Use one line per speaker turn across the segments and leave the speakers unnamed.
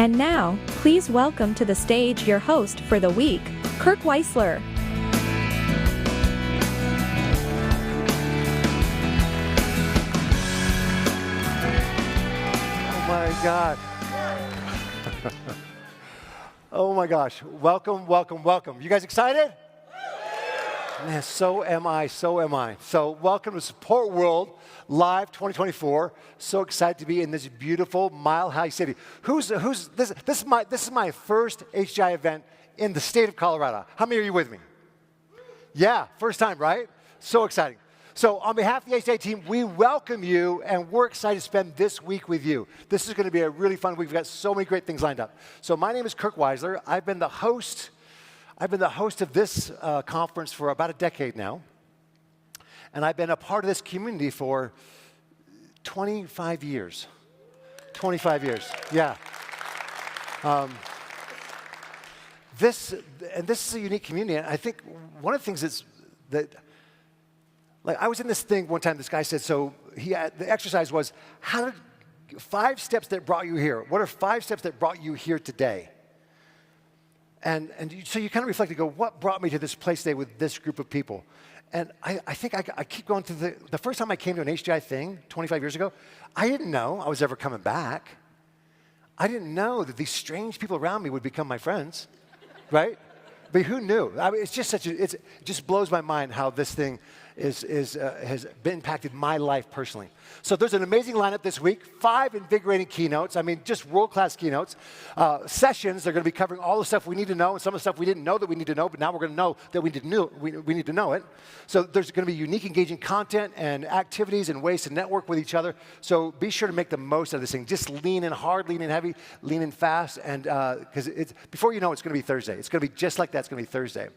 And now, please welcome to the stage your host for the week, Kirk Weisler.
Oh my God. Oh my gosh. Welcome, welcome, welcome. You guys excited? Man, so am I, so am I. So welcome to SupportWorld Live 2024. So excited to be in this beautiful Mile High City. This is my first HGI event in the state of Colorado. How many are you with me? Yeah, first time, right? So exciting. So on behalf of the HGI team, we welcome you, and we're excited to spend this week with you. This is going to be a really fun week. We've got so many great things lined up. So my name is Kirk Weisler. I've been the host of this conference for about a decade now, and I've been a part of this community for 25 years. 25 years, yeah. This is a unique community, and I think one of the things like I was in this thing one time, this guy said, the exercise was, 5 steps that brought you here. What are 5 steps that brought you here today? So you kind of reflect and go, what brought me to this place today with this group of people? And I think I keep going through the first time I came to an HGI thing 25 years ago, I didn't know I was ever coming back. I didn't know that these strange people around me would become my friends, right? But who knew? I mean, it just blows my mind how this thing has impacted my life personally. So there's an amazing lineup this week, 5 invigorating keynotes. I mean, just world-class keynotes. Sessions, they're going to be covering all the stuff we need to know and some of the stuff we didn't know that we need to know, but now we're going to know that we need to know it. So there's going to be unique, engaging content and activities and ways to network with each other. So be sure to make the most of this thing. Just lean in hard, lean in heavy, lean in fast, and because before you know it's going to be Thursday. It's going to be just like that. It's going to be Thursday.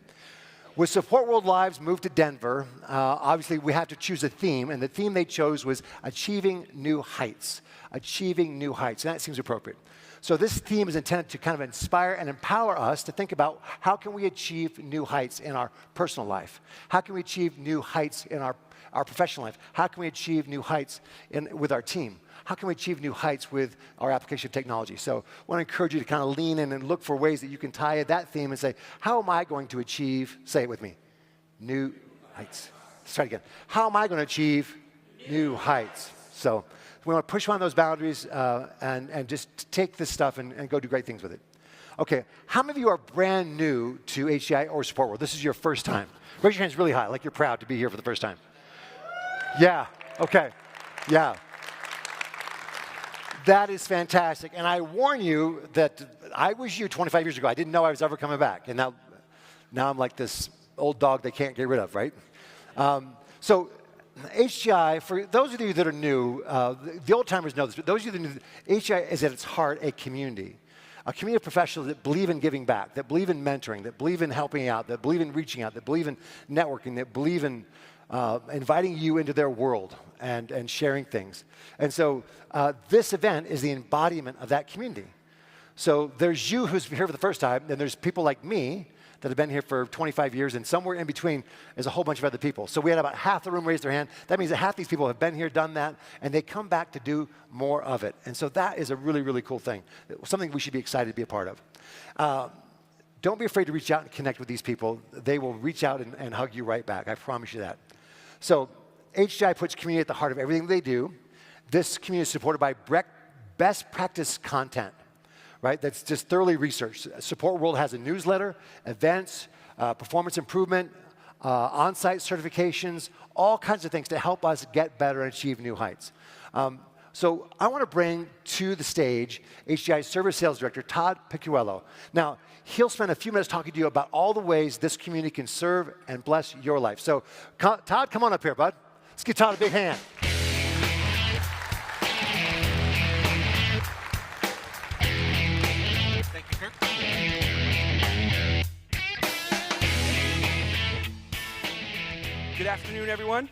With SupportWorld Live's move to Denver, obviously we had to choose a theme, and the theme they chose was Achieving New Heights. Achieving New Heights, and that seems appropriate. So this theme is intended to kind of inspire and empower us to think about how can we achieve new heights in our personal life? How can we achieve new heights in our professional life? How can we achieve new heights with our team? How can we achieve new heights with our application of technology? So I want to encourage you to kind of lean in and look for ways that you can tie that theme and say, how am I going to achieve, say it with me, new heights? Let's try it again. How am I going to achieve new heights? So we want to push on those boundaries and just take this stuff and go do great things with it. Okay, how many of you are brand new to HGI or SupportWorld? This is your first time. Raise your hands really high, like you're proud to be here for the first time. Yeah, okay, yeah. That is fantastic. And I warn you that I was you 25 years ago. I didn't know I was ever coming back. And now I'm like this old dog they can't get rid of, right? So HGI, for those of you that are new, the old timers know this, but those of you that are new, HGI is at its heart a community of professionals that believe in giving back, that believe in mentoring, that believe in helping out, that believe in reaching out, that believe in networking, that believe in inviting you into their world and sharing things. And so this event is the embodiment of that community. So there's you who's here for the first time, and there's people like me that have been here for 25 years, and somewhere in between is a whole bunch of other people. So we had about half the room raise their hand. That means that half these people have been here, done that, and they come back to do more of it. And so that is a really, really cool thing, something we should be excited to be a part of. Don't be afraid to reach out and connect with these people. They will reach out and hug you right back. I promise you that. So HGI puts community at the heart of everything they do. This community is supported by best practice content, right? That's just thoroughly researched. SupportWorld has a newsletter, events, performance improvement, on-site certifications, all kinds of things to help us get better and achieve new heights. So I want to bring to the stage HGI's Service Sales Director, Todd Picciuello. Now, he'll spend a few minutes talking to you about all the ways this community can serve and bless your life. So, Todd, come on up here, bud. Let's give Todd a big hand.
Thank you, Kirk. Good afternoon, everyone.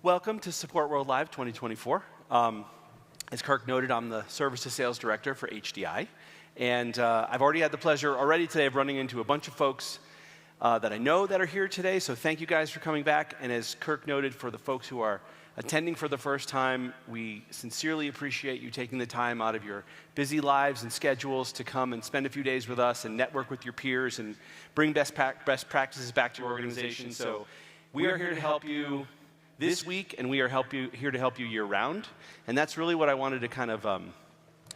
Welcome to SupportWorld Live 2024. As Kirk noted, I'm the Services Sales Director for HDI. And I've already had the pleasure today of running into a bunch of folks that I know that are here today, so thank you guys for coming back. And as Kirk noted, for the folks who are attending for the first time, we sincerely appreciate you taking the time out of your busy lives and schedules to come and spend a few days with us and network with your peers and bring best practices back to your organization. So we are here to help you this week, and we are here to help you year-round. And that's really what I wanted to kind of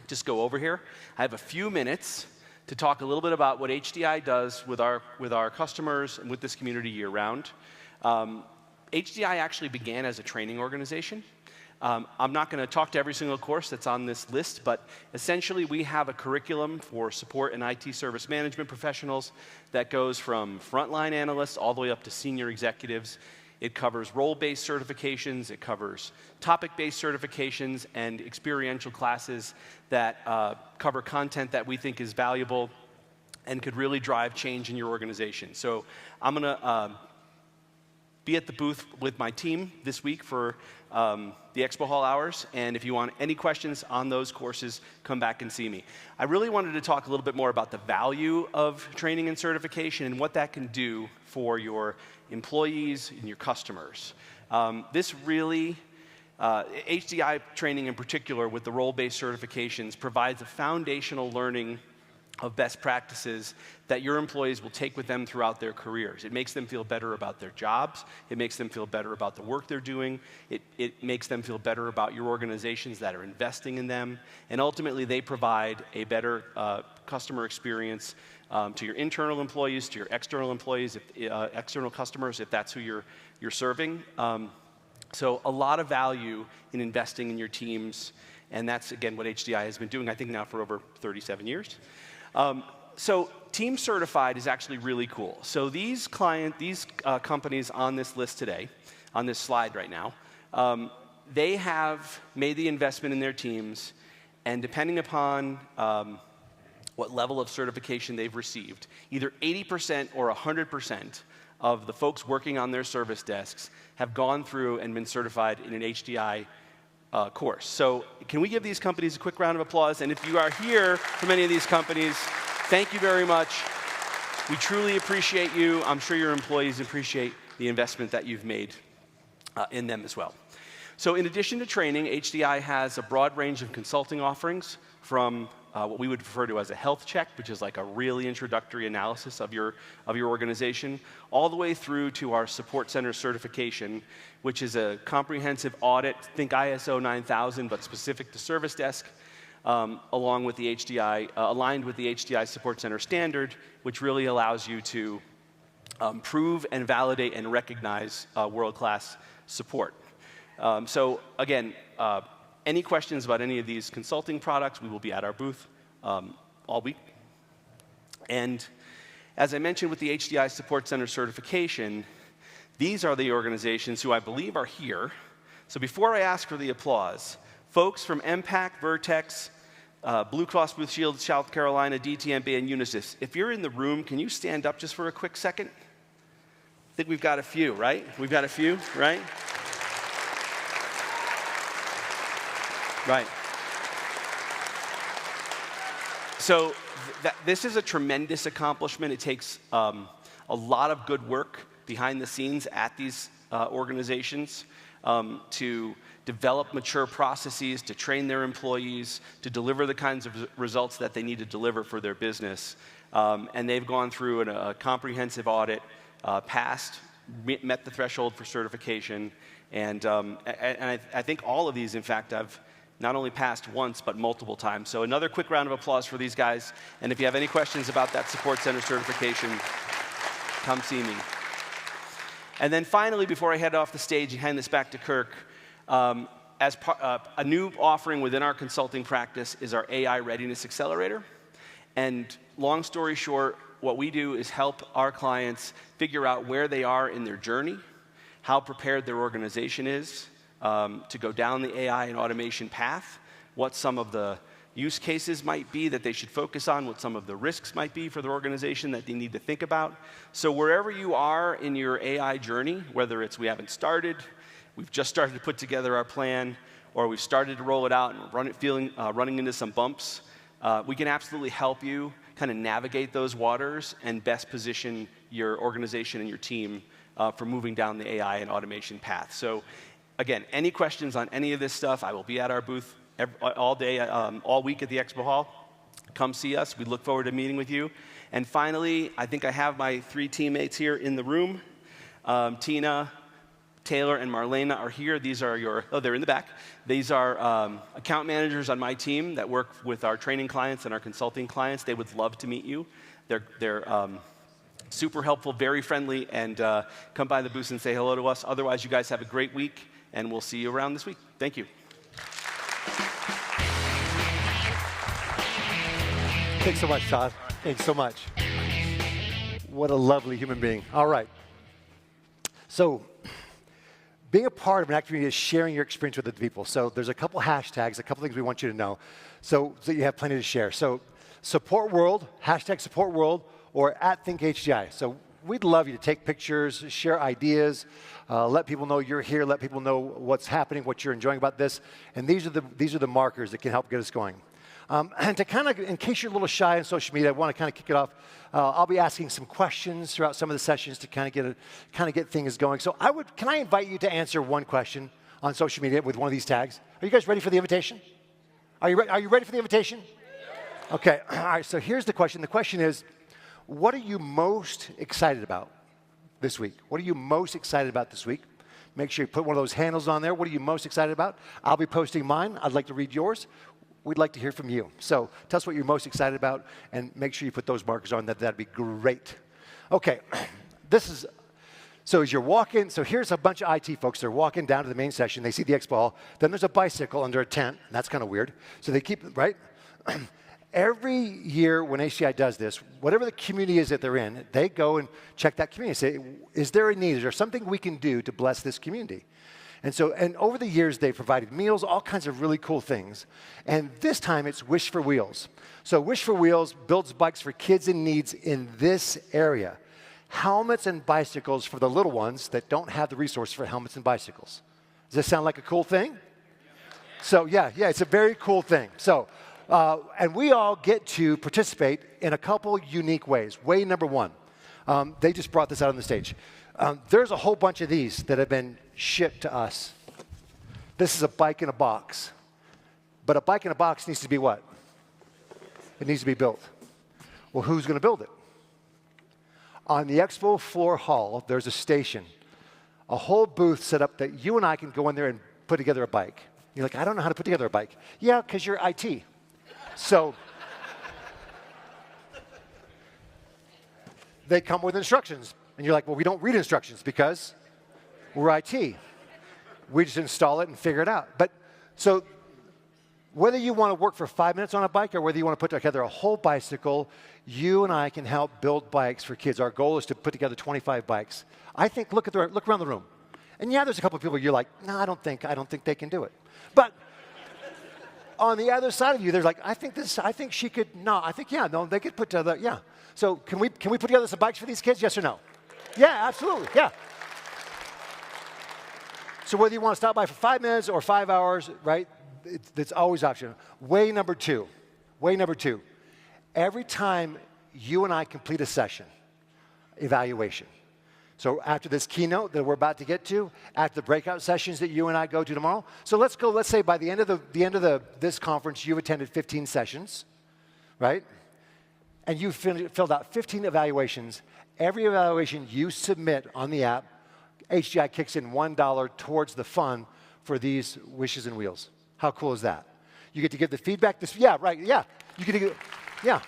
just go over here. I have a few minutes to talk a little bit about what HDI does with our customers and with this community year-round. HDI actually began as a training organization. I'm not going to talk to every single course that's on this list, but essentially we have a curriculum for support and IT service management professionals that goes from frontline analysts all the way up to senior executives. It covers role-based certifications, it covers topic-based certifications, and experiential classes that cover content that we think is valuable and could really drive change in your organization. So I'm going to be at the booth with my team this week for the Expo Hall hours, and if you want any questions on those courses, come back and see me. I really wanted to talk a little bit more about the value of training and certification and what that can do for your employees and your customers. This really, HDI training in particular with the role-based certifications provides a foundational learning of best practices that your employees will take with them throughout their careers. It makes them feel better about their jobs. It makes them feel better about the work they're doing. It makes them feel better about your organizations that are investing in them. And ultimately, they provide a better customer experience to your internal employees, to your external employees, external customers, if that's who you're serving. So a lot of value in investing in your teams, and that's, again, what HDI has been doing, I think, now for over 37 years. So Team Certified is actually really cool. So these companies on this list today, on this slide right now, they have made the investment in their teams, and depending upon what level of certification they've received, either 80% or 100% of the folks working on their service desks have gone through and been certified in an HDI course. So can we give these companies a quick round of applause? And if you are here from any of these companies, thank you very much. We truly appreciate you. I'm sure your employees appreciate the investment that you've made in them as well. So in addition to training, HDI has a broad range of consulting offerings from what we would refer to as a health check, which is like a really introductory analysis of your organization, all the way through to our support center certification, which is a comprehensive audit, think ISO 9000, but specific to service desk, along with the HDI, aligned with the HDI support center standard, which really allows you to prove and validate and recognize world-class support. So again, any questions about any of these consulting products, we will be at our booth all week. And as I mentioned with the HDI Support Center certification, these are the organizations who I believe are here. So before I ask for the applause, folks from MPAC, Vertex, Blue Cross Blue Shield, South Carolina, DTMB, and Unisys, if you're in the room, can you stand up just for a quick second? I think we've got a few, right? We've got a few, right? Right. So this is a tremendous accomplishment. It takes a lot of good work behind the scenes at these organizations to develop mature processes, to train their employees, to deliver the kinds of results that they need to deliver for their business. And they've gone through a comprehensive audit, passed, met the threshold for certification, and I think all of these, in fact, have not only passed once, but multiple times. So another quick round of applause for these guys. And if you have any questions about that support center certification, come see me. And then finally, before I head off the stage and hand this back to Kirk, a new offering within our consulting practice is our AI Readiness Accelerator. And long story short, what we do is help our clients figure out where they are in their journey, how prepared their organization is, to go down the AI and automation path, what some of the use cases might be that they should focus on, what some of the risks might be for their organization that they need to think about. So wherever you are in your AI journey, whether it's we haven't started, we've just started to put together our plan, or we've started to roll it out and running into some bumps, we can absolutely help you kind of navigate those waters and best position your organization and your team for moving down the AI and automation path. So again, any questions on any of this stuff, I will be at our booth all day, all week at the Expo Hall. Come see us. We look forward to meeting with you. And finally, I think I have my 3 teammates here in the room. Tina, Taylor, and Marlena are here. These are they're in the back. These are account managers on my team that work with our training clients and our consulting clients. They would love to meet you. They're super helpful, very friendly, and come by the booth and say hello to us. Otherwise, you guys have a great week, and we'll see you around this week. Thank you.
Thanks so much, Todd. Thanks so much. What a lovely human being. All right. So being a part of an activity is sharing your experience with other people. So there's a couple hashtags, a couple things we want you to know, so you have plenty to share. So SupportWorld, hashtag SupportWorld, or @ThinkHGI. So we'd love you to take pictures, share ideas, let people know you're here, let people know what's happening, what you're enjoying about this. And these are the markers that can help get us going. And to kind of, in case you're a little shy on social media, I want to kind of kick it off. I'll be asking some questions throughout some of the sessions to kind of get things going. So can I invite you to answer one question on social media with one of these tags? Are you guys ready for the invitation? Are you ready for the invitation? Okay. All right. So here's the question. The question is, what are you most excited about this week? What are you most excited about this week? Make sure you put one of those handles on there. What are you most excited about? I'll be posting mine. I'd like to read yours. We'd like to hear from you. So tell us what you're most excited about, and make sure you put those markers on. That'd be great. Okay, so as you're walking, so here's a bunch of IT folks. They're walking down to the main session. They see the expo hall. Then there's a bicycle under a tent. And that's kind of weird. So they keep, right? Every year when HCI does this, whatever the community is that they're in, they go and check that community. Say, is there a need? Is there something we can do to bless this community? And over the years, they've provided meals, all kinds of really cool things. And this time, it's Wish for Wheels. So Wish for Wheels builds bikes for kids in needs in this area. Helmets and bicycles for the little ones that don't have the resources for helmets and bicycles. Does this sound like a cool thing? So yeah, it's a very cool thing. So, and we all get to participate in a couple unique ways. Way number one, they just brought this out on the stage. There's a whole bunch of these that have been shipped to us. This is a bike in a box. But a bike in a box needs to be what? It needs to be built. Well, who's going to build it? On the expo floor hall, there's a station, a whole booth set up that you and I can go in there and put together a bike. You're like, I don't know how to put together a bike. Yeah, because you're IT. So they come with instructions. And you're like, well, we don't read instructions because we're IT. We just install it and figure it out. But so whether you want to work for 5 minutes on a bike or whether you want to put together a whole bicycle, you and I can help build bikes for kids. Our goal is to put together 25 bikes. I think, look around the room. And yeah, there's a couple of people you're like, no, I don't think they can do it. But on the other side of you, there's like, I think she could, they could put together, yeah. So can we put together some bikes for these kids, yes or no? Yeah, absolutely, yeah. So whether you want to stop by for 5 minutes or 5 hours, right, it's always optional. Way number two, every time you and I complete a session, evaluation. So after this keynote that we're about to get to, after the breakout sessions that you and I go to tomorrow, so let's say by the end of this conference, you've attended 15 sessions, right? And you've filled out 15 evaluations. Every evaluation you submit on the app, HGI kicks in $1 towards the fund for these Wishes and Wheels. How cool is that? You get to give the feedback. You get to give, yeah.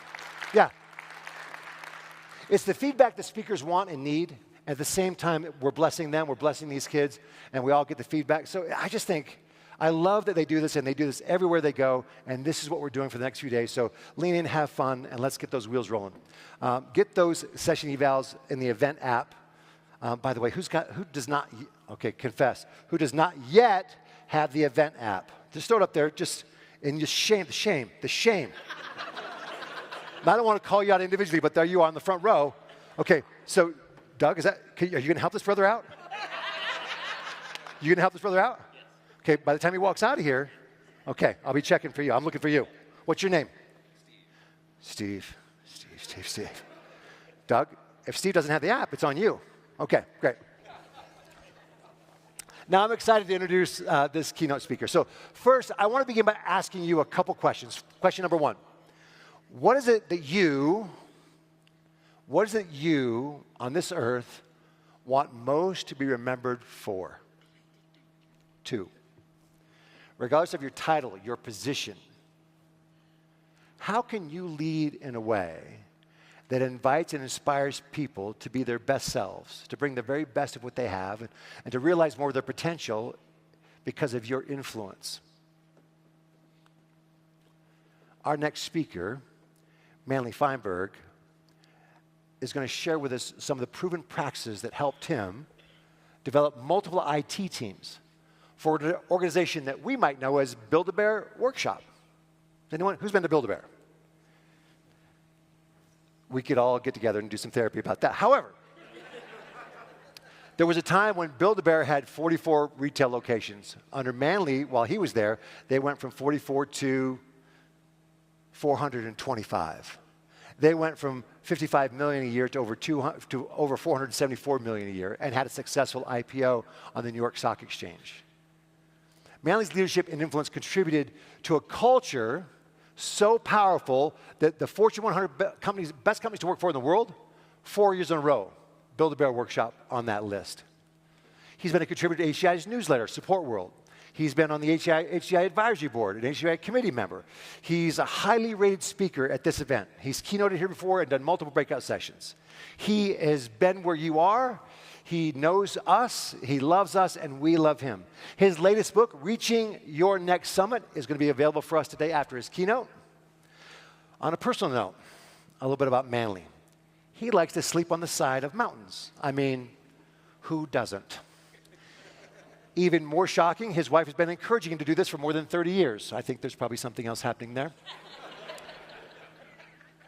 It's the feedback that speakers want and need. At the same time, we're blessing them, we're blessing these kids, and we all get the feedback. So I just think, I love that they do this, and they do this everywhere they go, and this is what we're doing for the next few days. So lean in, have fun, and let's get those wheels rolling. Get those session evals in the event app. By the way, who does not yet have the event app? Just throw it up there, the shame. I don't want to call you out individually, but there you are in the front row. Okay, so Doug, are you going to help this brother out? You going to help this brother out? Yes. Okay, by the time he walks out of here, okay, I'll be checking for you. I'm looking for you. What's your name? Steve. Doug, If Steve doesn't have the app, it's on you. Okay, great. Now I'm excited to introduce this keynote speaker. So first, I want to begin by asking you a couple questions. Question number one, what is it that you on this earth want most to be remembered for? Two, regardless of your title, your position, how can you lead in a way that invites and inspires people to be their best selves, to bring the very best of what they have, and to realize more of their potential because of your influence? Our next speaker, Manley Feinberg, is going to share with us some of the proven practices that helped him develop multiple IT teams for an organization that we might know as Build-A-Bear Workshop. Anyone? Who's been to Build-A-Bear? We could all get together and do some therapy about that. However, there was a time when Build-A-Bear had 44 retail locations. Under Manley, while he was there, they went from 44 to 425. They went from $55 million a year to over $474 million a year and had a successful IPO on the New York Stock Exchange. Manley's leadership and influence contributed to a culture so powerful that the Fortune 100 best companies to work for in the world, 4 years in a row, Build-A-Bear Workshop on that list. He's been a contributor to HCI's newsletter, SupportWorld. He's been on the HCI advisory board, an HCI committee member. He's a highly rated speaker at this event. He's keynoted here before and done multiple breakout sessions. He has been where you are. He knows us, he loves us, and we love him. His latest book, Reaching Your Next Summit, is going to be available for us today after his keynote. On a personal note, a little bit about Manley. He likes to sleep on the side of mountains. I mean, who doesn't? Even more shocking, his wife has been encouraging him to do this for more than 30 years. I think there's probably something else happening there.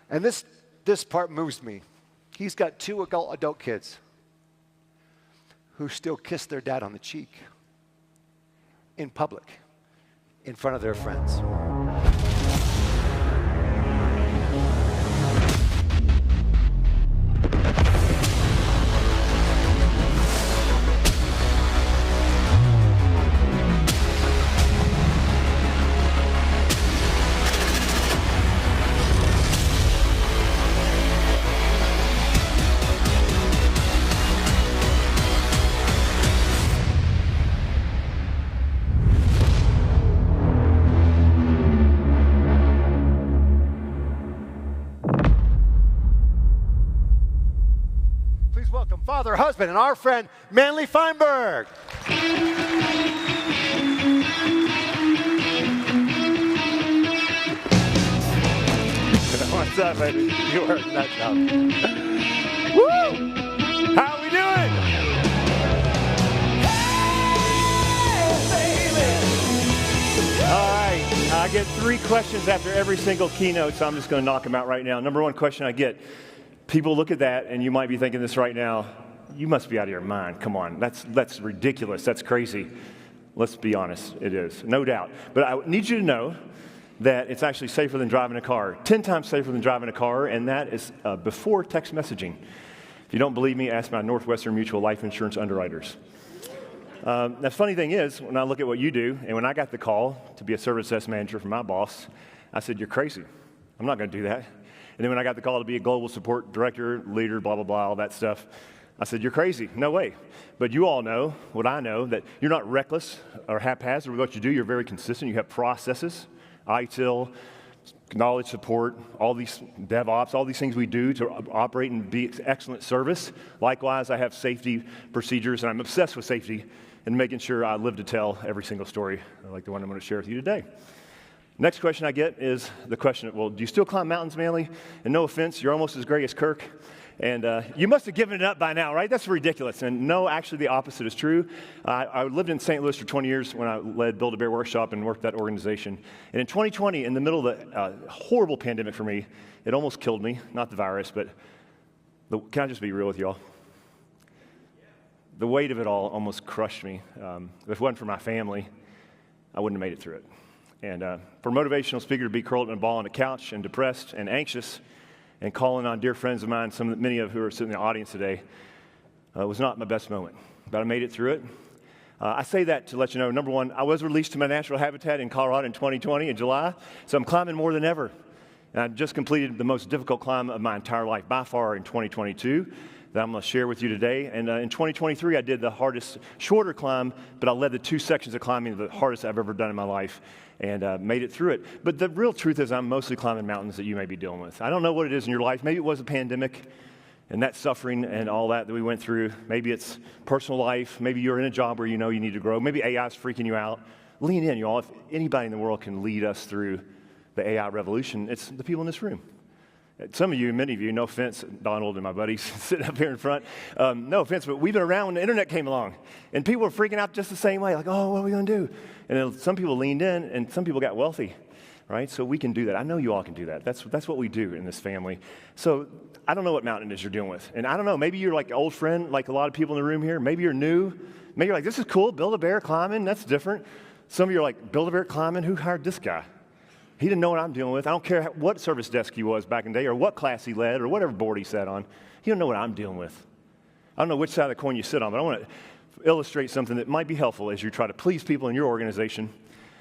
And this part moves me. He's got 2 adult kids who still kiss their dad on the cheek in public, in front of their friends. Father, husband, and our friend, Manley Feinberg. What's up, baby? You are nuts out. Woo! How are we doing? Hey, baby. All right, I get 3 questions after every single keynote, so I'm just going to knock them out right now. Number 1 question I get. People look at that, and you might be thinking this right now, you must be out of your mind. Come on, that's ridiculous. That's crazy. Let's be honest, it is, no doubt. But I need you to know that it's actually safer than driving a car, 10 times safer than driving a car, and that is before text messaging. If you don't believe me, ask my Northwestern Mutual life insurance underwriters. The funny thing is, when I look at what you do, and when I got the call to be a service desk manager from my boss, I said, you're crazy. I'm not going to do that. And then when I got the call to be a global support director, leader, blah, blah, blah, all that stuff, I said, you're crazy. No way. But you all know what I know, that you're not reckless or haphazard with what you do. You're very consistent. You have processes, ITIL, knowledge support, all these DevOps, all these things we do to operate and be excellent service. Likewise, I have safety procedures, and I'm obsessed with safety and making sure I live to tell every single story like the one I'm going to share with you today. Next question I get is the question, well, do you still climb mountains, Manley? And no offense, you're almost as great as Kirk. And you must have given it up by now, right? That's ridiculous. And no, actually the opposite is true. I lived in St. Louis for 20 years when I led Build-A-Bear Workshop and worked that organization. And in 2020, in the middle of the horrible pandemic for me, it almost killed me. Not the virus, but can I just be real with y'all? The weight of it all almost crushed me. If it wasn't for my family, I wouldn't have made it through it. And for a motivational speaker to be curled up in a ball on a couch and depressed and anxious
and calling on dear friends of mine, many of who are sitting in the audience today, was not my best moment, but I made it through it. I say that to let you know, number one, I was released to my natural habitat in Colorado in 2020 in July, so I'm climbing more than ever. And I just completed the most difficult climb of my entire life by far in 2022 that I'm going to share with you today. And in 2023, I did the hardest, shorter climb, but I led the 2 sections of climbing the hardest I've ever done in my life and made it through it. But the real truth is I'm mostly climbing mountains that you may be dealing with. I don't know what it is in your life. Maybe it was a pandemic and that suffering and all that we went through. Maybe it's personal life. Maybe you're in a job where you know you need to grow. Maybe AI is freaking you out. Lean in, y'all. If anybody in the world can lead us through the AI revolution, it's the people in this room. Some of you, many of you, no offense, Donald and my buddies sitting up here in front, no offense, but we've been around when the internet came along. And people were freaking out just the same way, like, oh, what are we going to do? And then some people leaned in, and some people got wealthy, right? So we can do that. I know you all can do that. That's what we do in this family. So I don't know what mountain it is you're dealing with. And I don't know, maybe you're like an old friend, like a lot of people in the room here. Maybe you're new. Maybe you're like, this is cool, Build-A-Bear climbing, that's different. Some of you are like, Build-A-Bear climbing, who hired this guy? He didn't know what I'm dealing with. I don't care what service desk he was back in the day or what class he led or whatever board he sat on. He don't know what I'm dealing with. I don't know which side of the coin you sit on, but I want to illustrate something that might be helpful as you try to please people in your organization.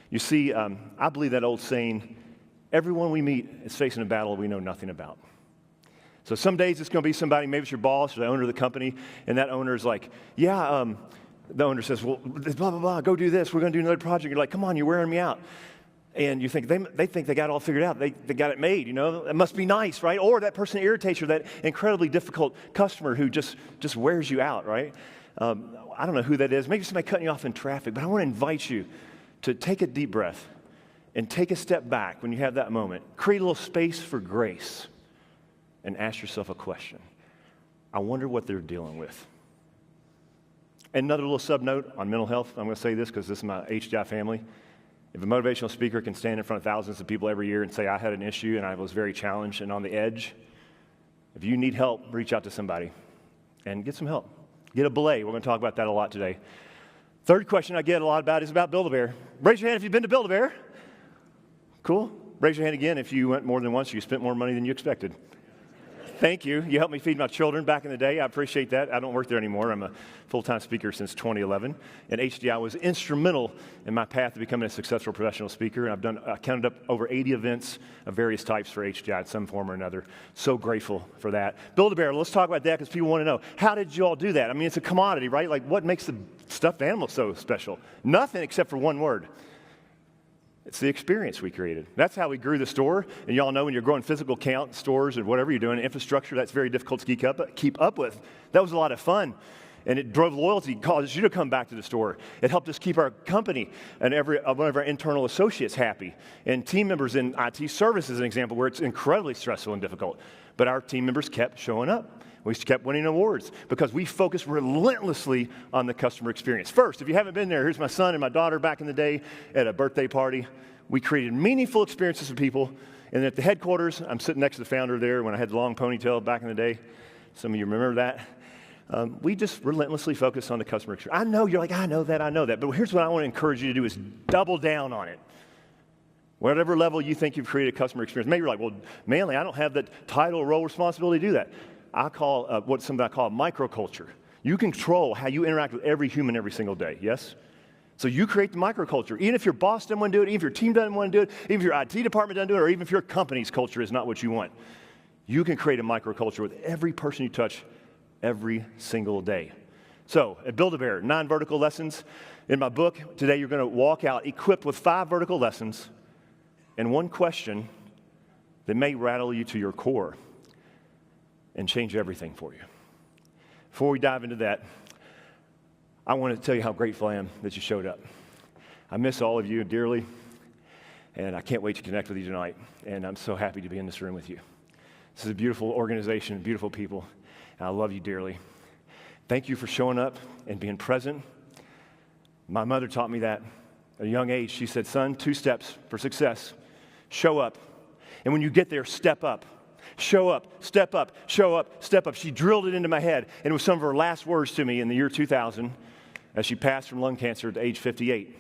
You see, I believe that old saying, everyone we meet is facing a battle we know nothing about. So some days it's going to be somebody, maybe it's your boss or the owner of the company, and that owner is like, yeah, the owner says, well, blah, blah, blah, go do this. We're going to do another project. You're like, come on, you're wearing me out. And you think they think they got it all figured out. They got it made, you know. It must be nice, right? Or that person irritates you, that incredibly difficult customer who just wears you out, right? I don't know who that is. Maybe somebody cutting you off in traffic. But I want to invite you to take a deep breath and take a step back when you have that moment. Create a little space for grace and ask yourself a question. I wonder what they're dealing with. Another little sub-note on mental health. I'm going to say this because this is my HDI family. If a motivational speaker can stand in front of thousands of people every year and say, I had an issue and I was very challenged and on the edge, if you need help, reach out to somebody and get some help. Get a belay. We're going to talk about that a lot today. Third question I get a lot about is about Build-A-Bear. Raise your hand if you've been to Build-A-Bear. Cool. Raise your hand again if you went more than once or you spent more money than you expected. Thank you. You helped me feed my children back in the day. I appreciate that. I don't work there anymore. I'm a full-time speaker since 2011. And HDI was instrumental in my path to becoming a successful professional speaker. And I counted up over 80 events of various types for HDI in some form or another. So grateful for that. Build-A-Bear, let's talk about that because people want to know. How did you all do that? I mean, it's a commodity, right? Like, what makes the stuffed animal so special? Nothing except for one word. It's the experience we created. That's how we grew the store. And y'all know when you're growing physical count stores or whatever you're doing, infrastructure, that's very difficult to keep up with. That was a lot of fun. And it drove loyalty, caused you to come back to the store. It helped us keep our company and one of our internal associates happy. And team members in IT service is an example where it's incredibly stressful and difficult. But our team members kept showing up. We kept winning awards because we focused relentlessly on the customer experience. First, if you haven't been there, here's my son and my daughter back in the day at a birthday party. We created meaningful experiences for people. And at the headquarters, I'm sitting next to the founder there when I had the long ponytail back in the day. Some of you remember that. We just relentlessly focused on the customer experience. I know you're like, I know that. But here's what I want to encourage you to do is double down on it. Whatever level you think you've created a customer experience. Maybe you're like, well, Manley, I don't have the title, role, responsibility to do that. I call something I call microculture. You control how you interact with every human every single day, yes? So you create the microculture. Even if your boss doesn't want to do it, even if your team doesn't want to do it, even if your IT department doesn't do it, or even if your company's culture is not what you want, you can create a microculture with every person you touch every single day. So at Build-A-Bear, 9 vertical lessons. In my book, today you're going to walk out equipped with 5 vertical lessons and one question that may rattle you to your core and change everything for you. Before we dive into that, I want to tell you how grateful I am that you showed up. I miss all of you dearly, and I can't wait to connect with you tonight, and I'm so happy to be in this room with you. This is a beautiful organization, beautiful people, and I love you dearly. Thank you for showing up and being present. My mother taught me that at a young age. She said, son, 2 steps for success. Show up, and when you get there, step up. Show up, step up, show up, step up. She drilled it into my head, and it was some of her last words to me in the year 2000 as she passed from lung cancer at age 58.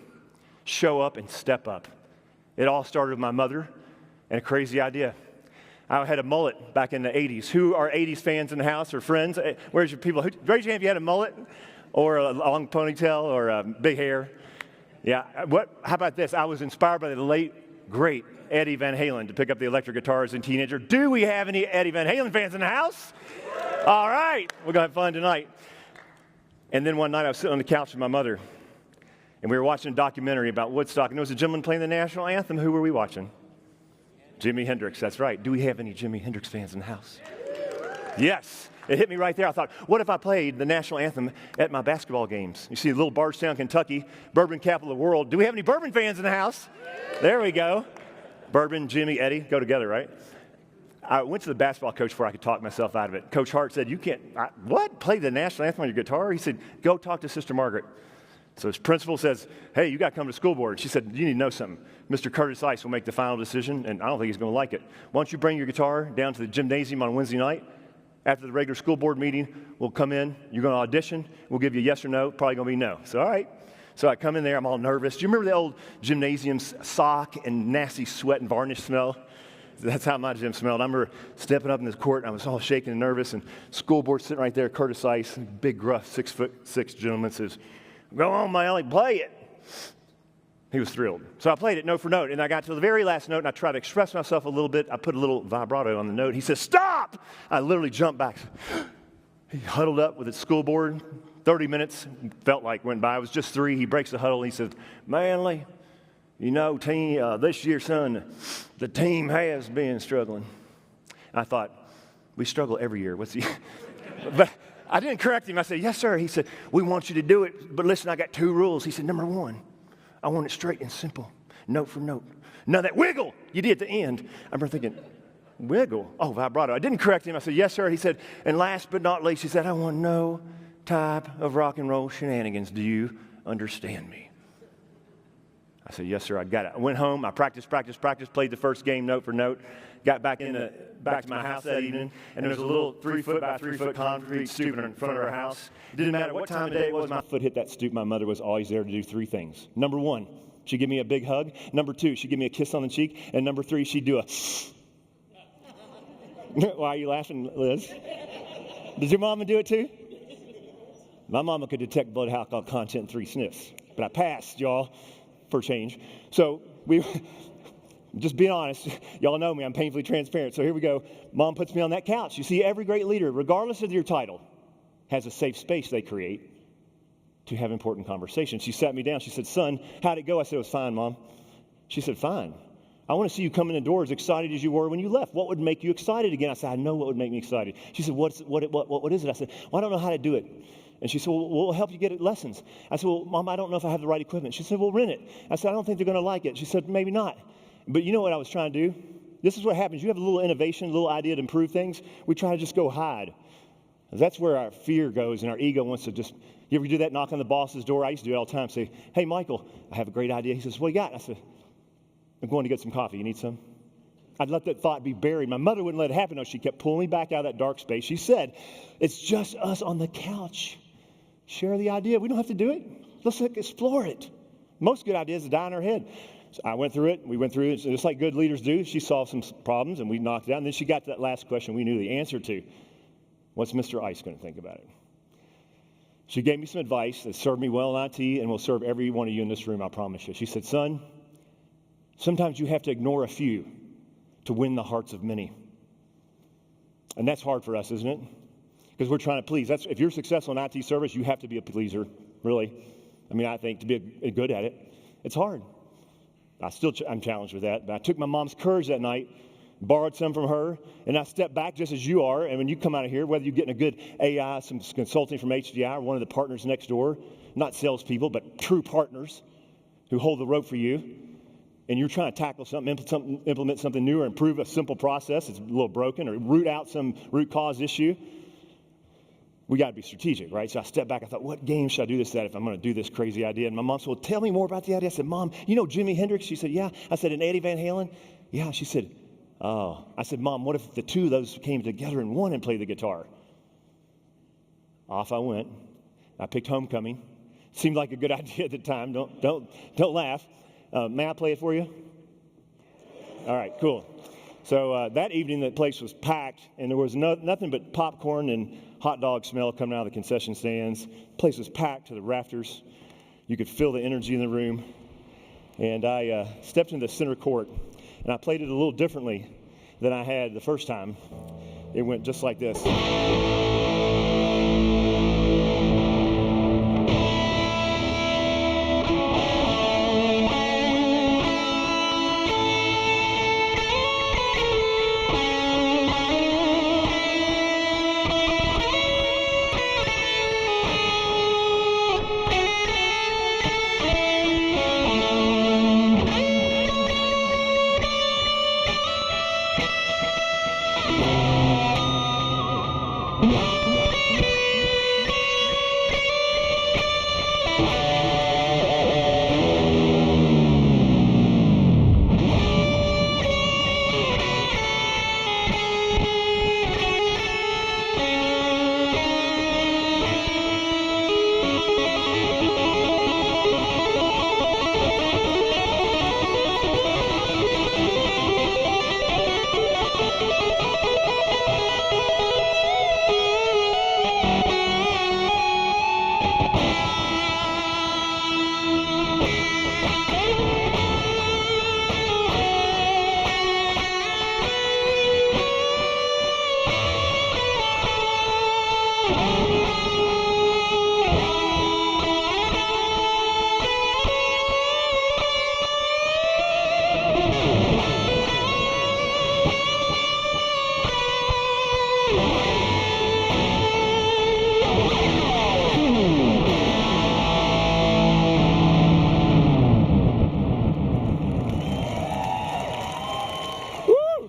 Show up and step up. It all started with my mother and a crazy idea. I had a mullet back in the 80s. Who are 80s fans in the house or friends? Where's your people? Raise your hand if you had a mullet or a long ponytail or big hair. Yeah. How about this? I was inspired by the late, great Eddie Van Halen to pick up the electric guitar as a teenager. Do we have any Eddie Van Halen fans in the house? All right. We're going to have fun tonight. And then one night I was sitting on the couch with my mother, and we were watching a documentary about Woodstock, and there was a gentleman playing the national anthem. Who were we watching? Jimi Hendrix, that's right. Do we have any Jimi Hendrix fans in the house? Yes. It hit me right there. I thought, what if I played the national anthem at my basketball games? You see, little Bardstown, Kentucky, bourbon capital of the world. Do we have any bourbon fans in the house? There we go. Bourbon, Jimmy, Eddie, go together, right? I went to the basketball coach before I could talk myself out of it. Coach Hart said, you can't, what? Play the national anthem on your guitar? He said, go talk to Sister Margaret. So his principal says, hey, you got to come to school board. She said, you need to know something. Mr. Curtis Ice will make the final decision, and I don't think he's going to like it. Why don't you bring your guitar down to the gymnasium on Wednesday night? After the regular school board meeting, we'll come in. You're going to audition. We'll give you a yes or no. Probably going to be no. So, all right. So I come in there. I'm all nervous. Do you remember the old gymnasium sock and nasty sweat and varnish smell? That's how my gym smelled. I remember stepping up in this court, and I was all shaking and nervous, and school board sitting right there, Curtis Ice, big, gruff, 6'6" gentleman, says, go on, Manley, play it. He was thrilled. So I played it note for note, and I got to the very last note, and I tried to express myself a little bit. I put a little vibrato on the note. He says, stop! I literally jumped back. He huddled up with his school board. 30 minutes felt like went by. It was just 3. He breaks the huddle, and he says, Manley, you know, team, this year, son, the team has been struggling. And I thought, we struggle every year. What's he? But I didn't correct him. I said, yes, sir. He said, we want you to do it, but listen, I got 2 rules. He said, number 1, I want it straight and simple, note for note. None of that wiggle you did at the end. I remember thinking, wiggle? Oh, vibrato. I didn't correct him. I said, yes, sir. He said, and last but not least, he said, I want no type of rock and roll shenanigans. Do you understand me? I said, yes, sir, I got it. I went home. I practiced, played the first game note for note, got back to my house that evening, and there was a little 3-foot by 3-foot concrete stoop in front of our house. It didn't matter what time of day it was, my foot hit that stoop. My mother was always there to do 3 things. Number 1, she'd give me a big hug. Number 2, she'd give me a kiss on the cheek. And number 3, she'd do a... Why are you laughing, Liz? Did your mama do it too? My mama could detect blood alcohol content in 3 sniffs, but I passed, y'all. For change. So just being honest, y'all know me, I'm painfully transparent. So here we go. Mom puts me on that couch. You see, every great leader, regardless of your title, has a safe space they create to have important conversations. She sat me down. She said, son, how'd it go? I said, it was fine, Mom. She said, fine. I want to see you come in the door as excited as you were when you left. What would make you excited again? I said, I know what would make me excited. She said, what is it? I said, well, I don't know how to do it. And she said, well, we'll help you get lessons. I said, well, Mom, I don't know if I have the right equipment. She said, well, rent it. I said, I don't think they're going to like it. She said, maybe not. But you know what I was trying to do? This is what happens. You have a little innovation, a little idea to improve things. We try to just go hide. That's where our fear goes, and our ego wants to just, you ever do that, knock on the boss's door? I used to do it all the time. Say, hey, Michael, I have a great idea. He says, what do you got? I said, I'm going to get some coffee. You need some? I'd let that thought be buried. My mother wouldn't let it happen, though. She kept pulling me back out of that dark space. She said, it's just us on the couch. Share the idea. We don't have to do it. Let's explore it. Most good ideas die in our head. So I went through it. We went through it. Just like good leaders do. She solved some problems, and we knocked it out. And then she got to that last question we knew the answer to. What's Mr. Ice going to think about it? She gave me some advice that served me well in IT and will serve every one of you in this room, I promise you. She said, son, sometimes you have to ignore a few to win the hearts of many. And that's hard for us, isn't it? Because we're trying to please. If you're successful in IT service, you have to be a pleaser, really. I mean, I think to be good at it, it's hard. I'm challenged with that. But I took my mom's courage that night, borrowed some from her, and I stepped back just as you are. And when you come out of here, whether you're getting a good AI, some consulting from HDI, or one of the partners next door, not salespeople, but true partners who hold the rope for you, and you're trying to tackle something, implement something new, or improve a simple process that's a little broken, or root out some root cause issue, we got to be strategic, right? So I stepped back. I thought, what game should I do this at if I'm going to do this crazy idea? And my mom said, well, tell me more about the idea. I said, Mom, you know Jimi Hendrix? She said, yeah. I said, and Eddie Van Halen? Yeah. She said, oh. I said, Mom, what if the 2 of those came together in one and played the guitar? Off I went. I picked Homecoming. Seemed like a good idea at the time. Don't laugh. May I play it for you? All right, cool. So that evening, the place was packed, and there was nothing but popcorn and hot dog smell coming out of the concession stands. The place was packed to the rafters. You could feel the energy in the room. And I stepped into the center court, and I played it a little differently than I had the first time. It went just like this.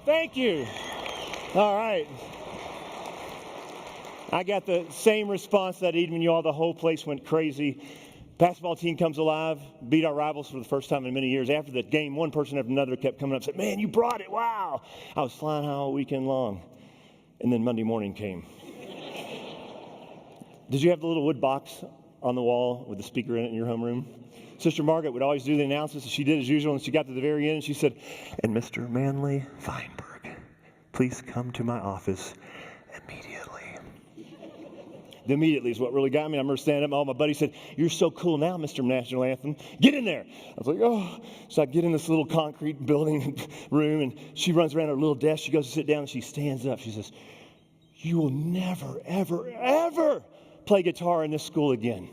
Thank you. All right. I got the same response that evening, y'all. The whole place went crazy. Basketball team comes alive, beat our rivals for the first time in many years. After the game, one person after another kept coming up and said, man, you brought it, wow. I was flying high all weekend long. And then Monday morning came. Did you have the little wood box on the wall with the speaker in it in your homeroom? Sister Margaret would always do the announcements, and she did as usual, and she got to the very end, and she said, and Mr. Manley Feinberg, please come to my office immediately. The immediately is what really got me. I remember standing up, all my buddies said, you're so cool now, Mr. National Anthem. Get in there. I was like, oh. So I get in this little concrete building room, and she runs around her little desk. She goes to sit down, and she stands up. She says, you will never, ever, ever play guitar in this school again.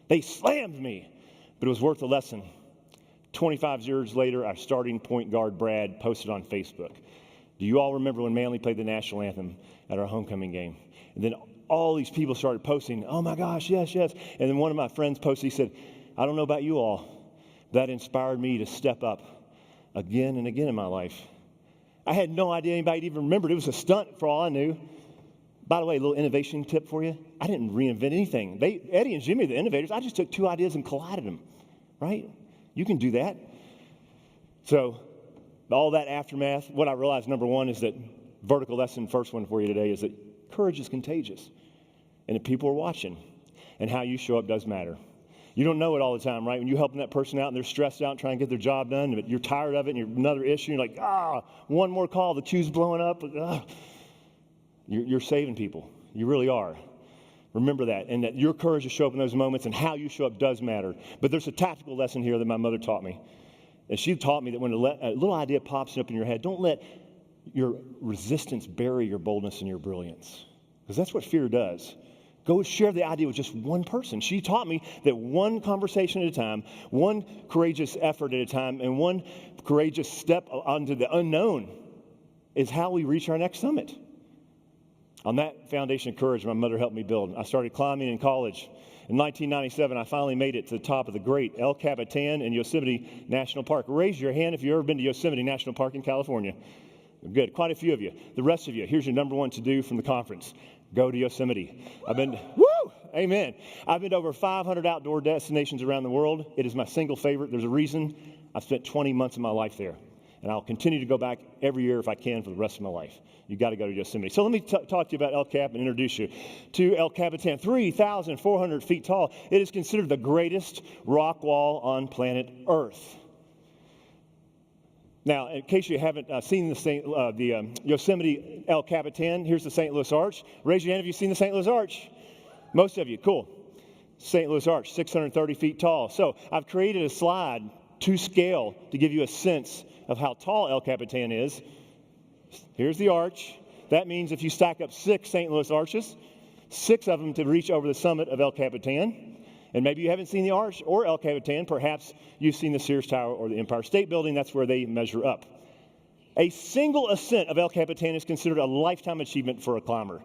They slammed me, but it was worth the lesson. 25 years later, our starting point guard, Brad, posted on Facebook. Do you all remember when Manley played the national anthem at our homecoming game? And then all these people started posting, oh my gosh, yes, yes. And then one of my friends posted, he said, I don't know about you all, that inspired me to step up again and again in my life. I had no idea anybody even remembered. It was a stunt for all I knew. By the way, a little innovation tip for you. I didn't reinvent anything. Eddie and Jimmy, the innovators, I just took two ideas and collided them, right? You can do that. So all that aftermath, what I realized, number one, is that vertical lesson, first one for you today, is that courage is contagious. And if people are watching, and how you show up does matter. You don't know it all the time, right? When you're helping that person out and they're stressed out and trying to get their job done, but you're tired of it and you're another issue, and you're like, one more call, the queue's blowing up. You're saving people. You really are. Remember that, and that your courage to show up in those moments and how you show up does matter. But there's a tactical lesson here that my mother taught me. And she taught me that when a little idea pops up in your head, don't let your resistance bury your boldness and your brilliance. Because that's what fear does. Go share the idea with just one person. She taught me that one conversation at a time, one courageous effort at a time, and one courageous step onto the unknown is how we reach our next summit. On that foundation of courage, my mother helped me build. I started climbing in college. In 1997, I finally made it to the top of the great El Capitan in Yosemite National Park. Raise your hand if you've ever been to Yosemite National Park in California. Good, quite a few of you. The rest of you, here's your number one to-do from the conference. Go to Yosemite. Amen. I've been to over 500 outdoor destinations around the world. It is my single favorite. There's a reason I've spent 20 months of my life there. And I'll continue to go back every year if I can for the rest of my life. You got to go to Yosemite. So let me talk to you about El Cap and introduce you to El Capitan. 3,400 feet tall. It is considered the greatest rock wall on planet Earth. Now, in case you haven't seen the Yosemite El Capitan, here's the St. Louis Arch. Raise your hand if you've seen the St. Louis Arch. Most of you, cool. St. Louis Arch, 630 feet tall. So I've created a slide to scale to give you a sense of how tall El Capitan is. Here's the arch. That means if you stack up 6 St. Louis arches, 6 of them to reach over the summit of El Capitan. And maybe you haven't seen the arch or El Capitan. Perhaps you've seen the Sears Tower or the Empire State Building. That's where they measure up. A single ascent of El Capitan is considered a lifetime achievement for a climber.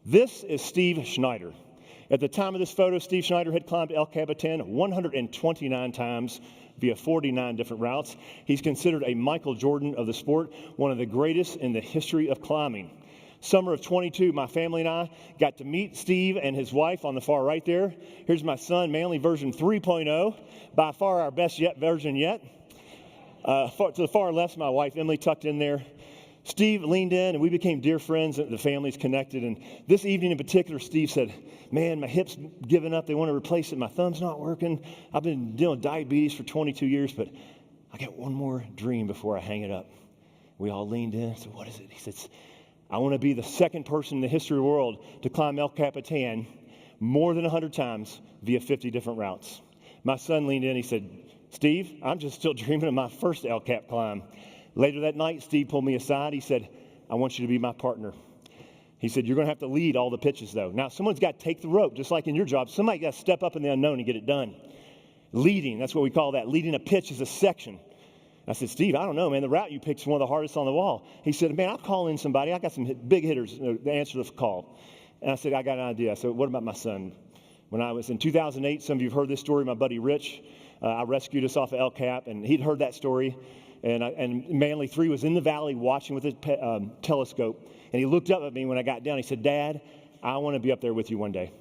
This is Steve Schneider. At the time of this photo, Steve Schneider had climbed El Capitan 129 times via 49 different routes. He's considered a Michael Jordan of the sport, one of the greatest in the history of climbing. Summer of 22, my family and I got to meet Steve and his wife on the far right there. Here's my son, Manley version 3.0, by far our best version yet. To the far left, my wife, Emily, tucked in there. Steve leaned in, and we became dear friends. The family's connected. And this evening in particular, Steve said, man, my hip's giving up. They want to replace it. My thumb's not working. I've been dealing with diabetes for 22 years, but I got one more dream before I hang it up. We all leaned in. I said, what is it? He said, I want to be the second person in the history of the world to climb El Capitan more than 100 times via 50 different routes. My son leaned in. He said, Steve, I'm just still dreaming of my first El Cap climb. Later that night, Steve pulled me aside. He said, I want you to be my partner. He said, you're going to have to lead all the pitches, though. Now, someone's got to take the rope, just like in your job. Somebody got to step up in the unknown and get it done. Leading, that's what we call that. Leading a pitch is a section. I said, Steve, I don't know, man. The route you picked is one of the hardest on the wall. He said, man, I'll call in somebody. I got some big hitters to answer the call. And I said, I got an idea. I said, what about my son? When I was in 2008, some of you have heard this story, my buddy Rich, I rescued us off of El Cap, and he'd heard that story. And Manley 3 was in the valley watching with his telescope. And he looked up at me when I got down. He said, Dad, I want to be up there with you one day.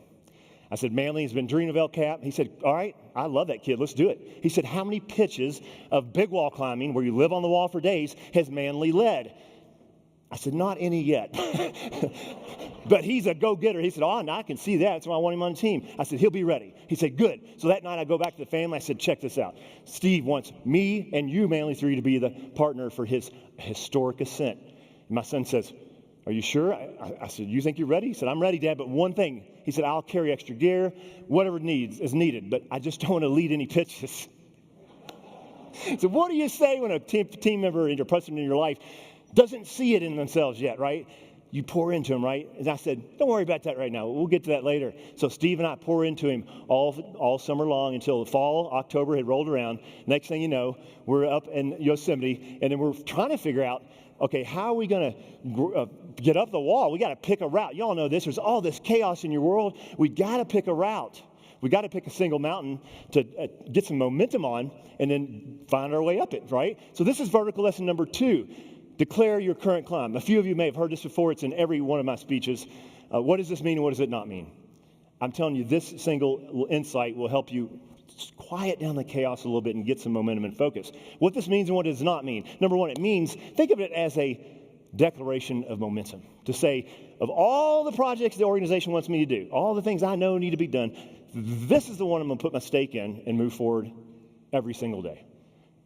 I said, Manley has been dreaming of El Cap. He said, all right, I love that kid. Let's do it. He said, how many pitches of big wall climbing where you live on the wall for days has Manley led? I said, not any yet. But he's a go-getter. He said, oh, no, I can see that. That's why I want him on the team. I said, he'll be ready. He said, good. So that night I go back to the family. I said, check this out. Steve wants me and you, Manley 3, to be the partner for his historic ascent. And my son says, are you sure? I said, you think you're ready? He said, I'm ready, Dad, but one thing. He said, I'll carry extra gear, whatever is needed, but I just don't want to lead any pitches. So what do you say when a team member in your person in your life doesn't see it in themselves yet, right? You pour into him, right? And I said, don't worry about that right now. We'll get to that later. So Steve and I pour into him all summer long until the fall, October had rolled around. Next thing you know, we're up in Yosemite, and then we're trying to figure out, okay, how are we going to get up the wall? We got to pick a route. Y'all know this. There's all this chaos in your world. We got to pick a route. We got to pick a single mountain to get some momentum on and then find our way up it, right? So this is vertical lesson number 2. Declare your current climb. A few of you may have heard this before. It's in every one of my speeches. What does this mean and what does it not mean? I'm telling you, this single insight will help you quiet down the chaos a little bit and get some momentum and focus. What this means and what it does not mean. Number 1, it means, think of it as a declaration of momentum. To say, of all the projects the organization wants me to do, all the things I know need to be done, this is the one I'm going to put my stake in and move forward every single day.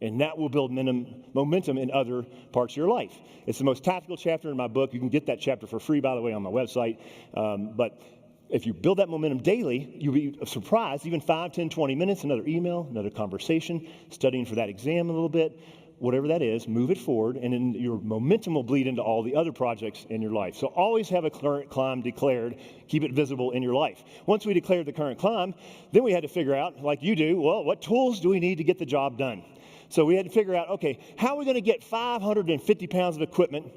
And that will build momentum in other parts of your life. It's the most tactical chapter in my book. You can get that chapter for free, by the way, on my website. But if you build that momentum daily, you'll be surprised, even 5, 10, 20 minutes, another email, another conversation, studying for that exam a little bit, whatever that is, move it forward, and then your momentum will bleed into all the other projects in your life. So always have a current climb declared. Keep it visible in your life. Once we declared the current climb, then we had to figure out, like you do, well, what tools do we need to get the job done? So we had to figure out, okay, how are we going to get 550 pounds of equipment,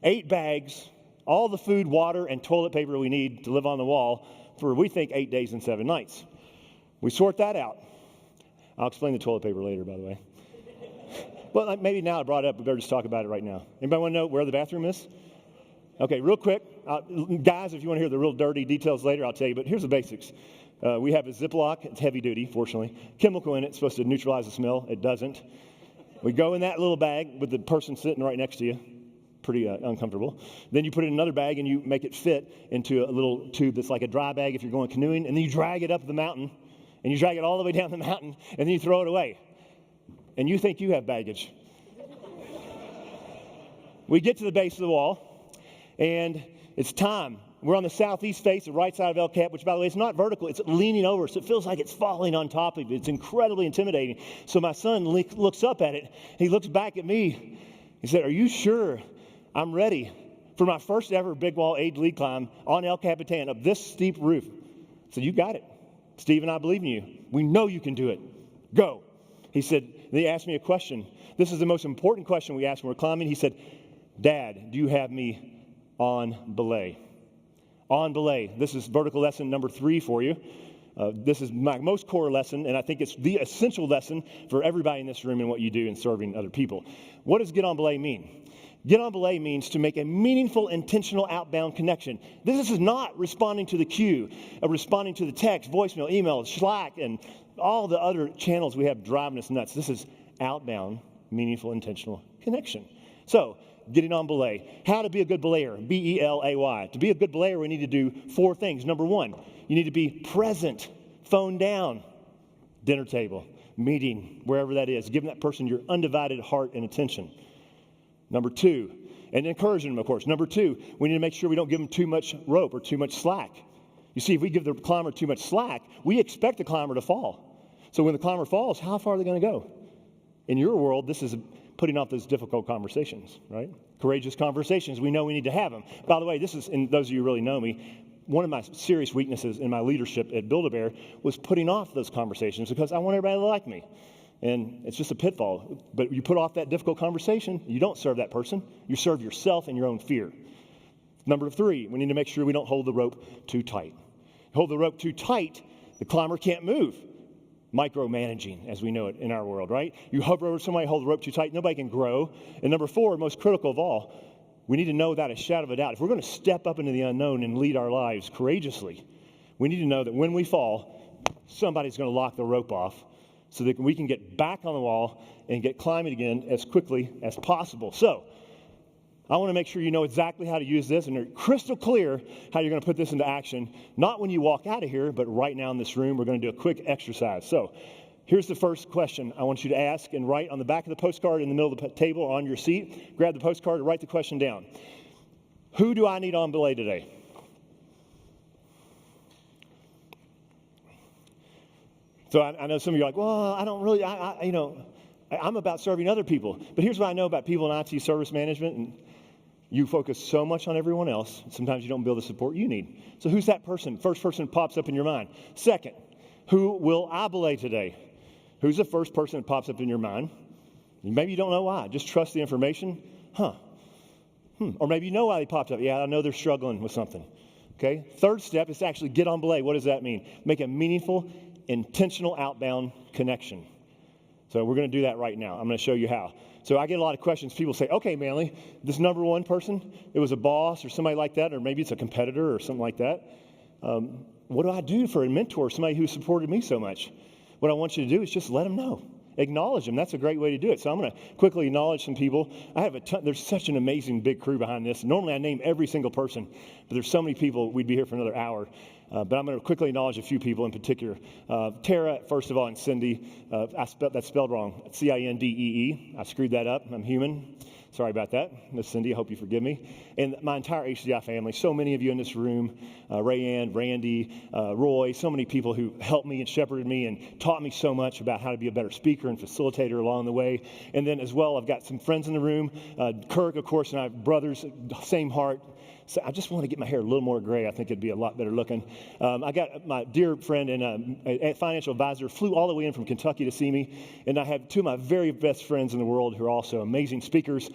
8 bags, all the food, water, and toilet paper we need to live on the wall for, we think, 8 days and 7 nights. We sort that out. I'll explain the toilet paper later, by the way. Well, maybe now I brought it up, we better just talk about it right now. Anybody want to know where the bathroom is? Okay, real quick. Guys, if you want to hear the real dirty details later, I'll tell you, but here's the basics. We have a Ziploc. It's heavy duty, fortunately. Chemical in it. It's supposed to neutralize the smell. It doesn't. We go in that little bag with the person sitting right next to you. Pretty uncomfortable. Then you put it in another bag and you make it fit into a little tube that's like a dry bag if you're going canoeing. And then you drag it up the mountain. And you drag it all the way down the mountain. And then you throw it away. And you think you have baggage. we get to the base of the wall, and it's time. We're on the southeast face, the right side of El Cap, which, by the way, is not vertical. It's leaning over, so it feels like it's falling on top of it. It's incredibly intimidating. So my son looks up at it. He looks back at me. He said, "Are you sure I'm ready for my first ever big wall age lead climb on El Capitan up this steep roof?" I said, "You got it. Steve and I believe in you. We know you can do it. Go." He said, they asked me a question. This is the most important question we asked when we're climbing. He said, "Dad, do you have me on belay?" On belay. This is vertical lesson number 3 for you. This is my most core lesson, and I think it's the essential lesson for everybody in this room and what you do in serving other people. What does get on belay mean? Get on belay means to make a meaningful, intentional outbound connection. This is not responding to the queue, responding to the text, voicemail, email, Slack, and all the other channels we have driving us nuts. This is outbound, meaningful, intentional connection. So, getting on belay. How to be a good belayer, B-E-L-A-Y. To be a good belayer, we need to do 4 things. Number 1, you need to be present, phone down, dinner table, meeting, wherever that is, giving that person your undivided heart and attention. Number 2, and encouraging them, of course. Number 2, we need to make sure we don't give them too much rope or too much slack. You see, if we give the climber too much slack, we expect the climber to fall. So when the climber falls, how far are they going to go? In your world, this is putting off those difficult conversations, right? Courageous conversations. We know we need to have them. By the way, this is, and those of you who really know me, one of my serious weaknesses in my leadership at Build-A-Bear was putting off those conversations because I want everybody to like me. And it's just a pitfall. But you put off that difficult conversation, you don't serve that person. You serve yourself and your own fear. Number 3, we need to make sure we don't hold the rope too tight. Hold the rope too tight, the climber can't move. Micromanaging, as we know it in our world, right? You hover over somebody, hold the rope too tight, nobody can grow. And number 4, most critical of all, we need to know without a shadow of a doubt, if we're going to step up into the unknown and lead our lives courageously, we need to know that when we fall, somebody's going to lock the rope off so that we can get back on the wall and get climbing again as quickly as possible. So, I want to make sure you know exactly how to use this and you're crystal clear how you're going to put this into action, not when you walk out of here, but right now in this room. We're going to do a quick exercise. So here's the first question I want you to ask and write on the back of the postcard in the middle of the table on your seat. Grab the postcard and write the question down. Who do I need on belay today? So I know some of you are like, well, I don't really, I'm about serving other people. But here's what I know about people in IT service management, and you focus so much on everyone else, sometimes you don't build the support you need. So who's that person? First person that pops up in your mind. Second, who will I belay today? Who's the first person that pops up in your mind? Maybe you don't know why. Just trust the information. Or maybe you know why they popped up. Yeah, I know they're struggling with something. Okay? Third step is to actually get on belay. What does that mean? Make a meaningful, intentional outbound connection. So we're going to do that right now. I'm going to show you how. So I get a lot of questions. People say, okay, Manley, this number 1 person, it was a boss or somebody like that, or maybe it's a competitor or something like that. What do I do for a mentor, somebody who supported me so much? What I want you to do is just let them know. Acknowledge them. That's a great way to do it. So I'm going to quickly acknowledge some people. I have there's such an amazing big crew behind this. Normally I name every single person, but there's so many people, we'd be here for another hour. But I'm going to quickly acknowledge a few people in particular. Tara, first of all, and Cindy. That's spelled wrong. Cindee. I screwed that up. I'm human. Sorry about that. Miss Cindy, I hope you forgive me. And my entire HCI family, so many of you in this room, Rayanne, Randy, Roy, so many people who helped me and shepherded me and taught me so much about how to be a better speaker and facilitator along the way. And then as well, I've got some friends in the room. Kirk, of course, and I have brothers, same heart. So I just want to get my hair a little more gray. I think it'd be a lot better looking. I got my dear friend and a financial advisor flew all the way in from Kentucky to see me. And I have 2 of my very best friends in the world who are also amazing speakers,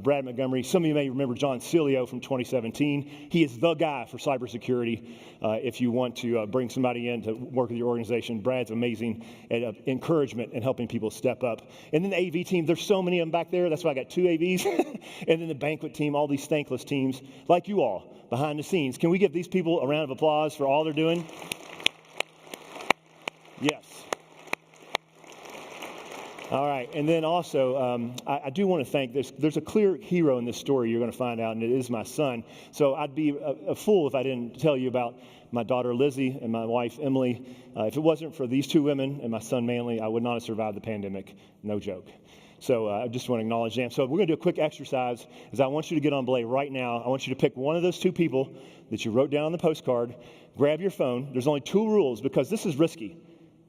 Brad Montgomery. Some of you may remember John Cilio from 2017. He is the guy for cybersecurity. If you want to bring somebody in to work with your organization, Brad's amazing at encouragement and helping people step up. And then the AV team, there's so many of them back there. That's why I got 2 AVs. And then the banquet team, all these thankless teams like you all behind the scenes. Can we give these people a round of applause for all they're doing? Yes. All right. And then also, I do want to thank there's a clear hero in this story you're going to find out, and it is my son. So I'd be a fool if I didn't tell you about my daughter Lizzie and my wife Emily. If it wasn't for these 2 women and my son Manley, I would not have survived the pandemic. No joke. So I just want to acknowledge them. So we're going to do a quick exercise. Is I want you to get on belay right now. I want you to pick one of those two people that you wrote down on the postcard. Grab your phone. There's only 2 rules because this is risky.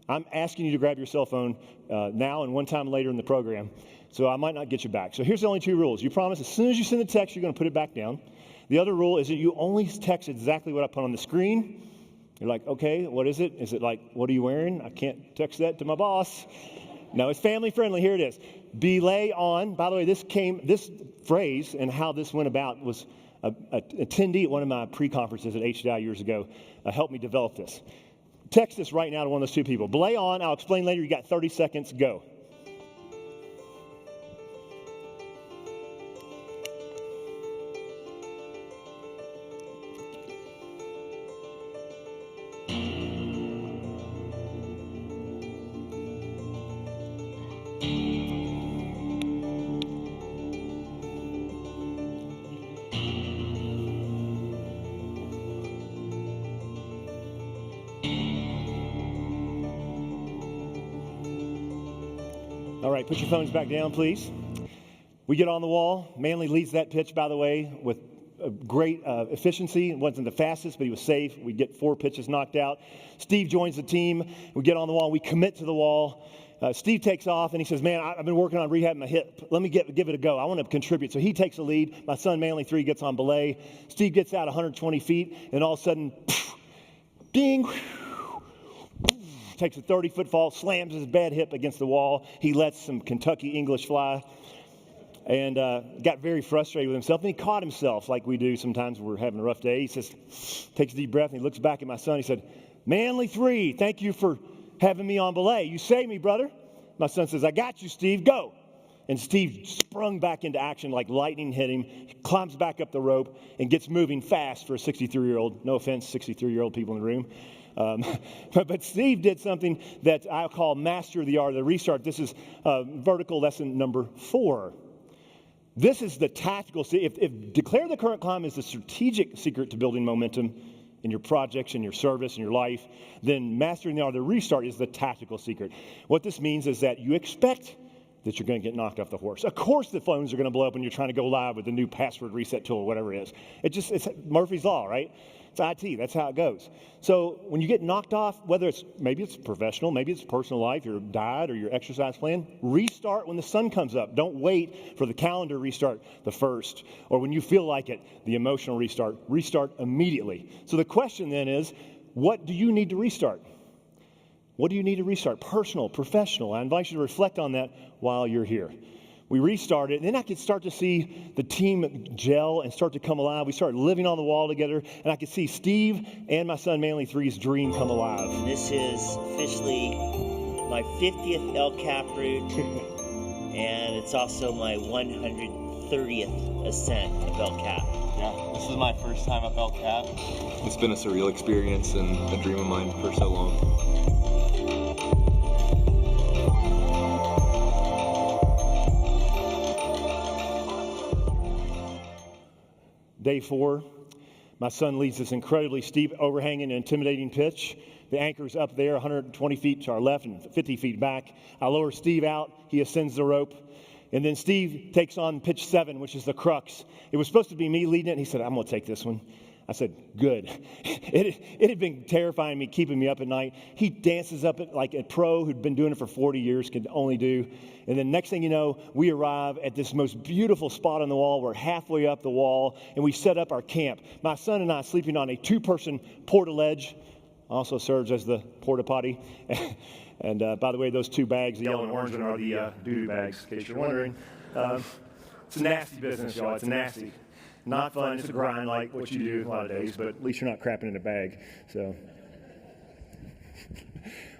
I'm asking you to grab your cell phone now and one time later in the program. So I might not get you back. So here's the only 2 rules. You promise as soon as you send the text, you're going to put it back down. The other rule is that you only text exactly what I put on the screen. You're like, okay, what is it? Is it like, what are you wearing? I can't text that to my boss. No, it's family friendly. Here it is. Belay on. By the way, this phrase and how this went about was an attendee at one of my pre-conferences at HDI years ago helped me develop this. Text this right now to one of those 2 people. Belay on. I'll explain later. You got 30 seconds. Go. All right, put your phones back down, please. We get on the wall. Manley leads that pitch, by the way, with a great efficiency. It wasn't the fastest, but he was safe. We get 4 pitches knocked out. Steve joins the team. We get on the wall. We commit to the wall. Steve takes off, and he says, man, I've been working on rehabbing my hip. Let me give it a go. I want to contribute. So he takes the lead. My son, Manley 3, gets on belay. Steve gets out 120 feet, and all of a sudden, ding, takes a 30-foot fall, slams his bad hip against the wall. He lets some Kentucky English fly and got very frustrated with himself. And he caught himself like we do sometimes when we're having a rough day. He says, takes a deep breath, and he looks back at my son. He said, Manley 3, thank you for having me on belay. You saved me, brother. My son says, I got you, Steve. Go. And Steve sprung back into action like lightning hit him, climbs back up the rope, and gets moving fast for a 63-year-old. No offense, 63-year-old people in the room. But Steve did something that I call master of the art of the restart. This is vertical lesson number 4. This is the tactical. If declare the current climb is the strategic secret to building momentum in your projects, in your service, in your life, then mastering the art of the restart is the tactical secret. What this means is that you expect that you're going to get knocked off the horse. Of course the phones are going to blow up when you're trying to go live with the new password reset tool or whatever it is. It's Murphy's Law, right? It's IT. That's how it goes. So when you get knocked off, maybe it's professional, maybe it's personal life, your diet or your exercise plan, restart when the sun comes up. Don't wait for the calendar restart the first, or when you feel like it, the emotional restart. Restart immediately. So the question then is, what do you need to restart? What do you need to restart? Personal, professional. I invite you to reflect on that while you're here. We restarted, and then I could start to see the team gel and start to come alive. We started living on the wall together, and I could see Steve and my son Manley 3's dream come alive.
This is officially my 50th El Cap route, and it's also my 130th ascent of El Cap.
Yeah, this is my first time up El Cap. It's been a surreal experience and a dream of mine for so long.
Day 4, my son leads this incredibly steep, overhanging, and intimidating pitch. The anchor's up there, 120 feet to our left and 50 feet back. I lower Steve out. He ascends the rope. And then Steve takes on pitch 7, which is the crux. It was supposed to be me leading it. And he said, I'm going to take this one. I said, good. It had been terrifying me, keeping me up at night. He dances up it like a pro who'd been doing it for 40 years could only do. And then next thing you know, we arrive at this most beautiful spot on the wall. We're halfway up the wall, and we set up our camp. My son and I sleeping on a 2-person portaledge. Also serves as the porta potty. And by the way, those 2 bags, the yellow and orange, are the doo-doo bags, in case you're wondering. It's a nasty business, y'all. It's nasty. Not fun. It's a grind like what you do a lot of days, but at least you're not crapping in a bag. So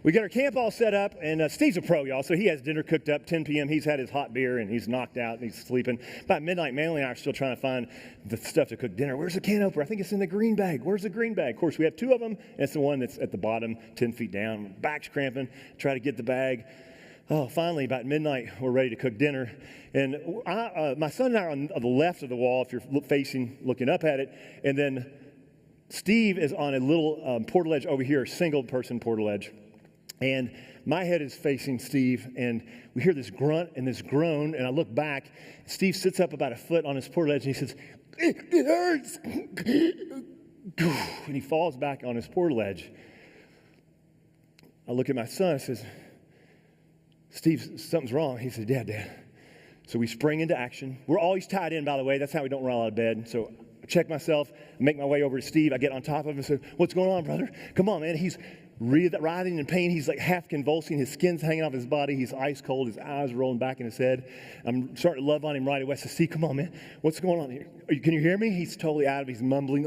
we got our camp all set up, and Steve's a pro, y'all, so he has dinner cooked up. 10 p.m., he's had his hot beer, and he's knocked out, and he's sleeping. About midnight, Manley and I are still trying to find the stuff to cook dinner. Where's the can opener? I think it's in the green bag. Where's the green bag? Of course, we have 2 of them, and it's the one that's at the bottom, 10 feet down. Back's cramping. Try to get the bag. Oh, finally, about midnight, we're ready to cook dinner. And my son and I are on the left of the wall, if you're looking up at it. And then Steve is on a little portaledge over here, a single-person portaledge. And my head is facing Steve, and we hear this grunt and this groan, and I look back. Steve sits up about a foot on his porch ledge, and he says, it hurts. And he falls back on his porch ledge. I look at my son, I says, Steve, something's wrong. He said, yeah, Dad. So we spring into action. We're always tied in, by the way. That's how we don't roll out of bed. So I check myself, make my way over to Steve. I get on top of him and say, what's going on, brother? Come on, man. He's writhing in pain. He's like half convulsing. His skin's hanging off his body. He's ice cold. His eyes are rolling back in his head. I'm starting to love on him right away. I said, Steve, come on, man. What's going on here? Can you hear me? He's totally out of it. He's mumbling.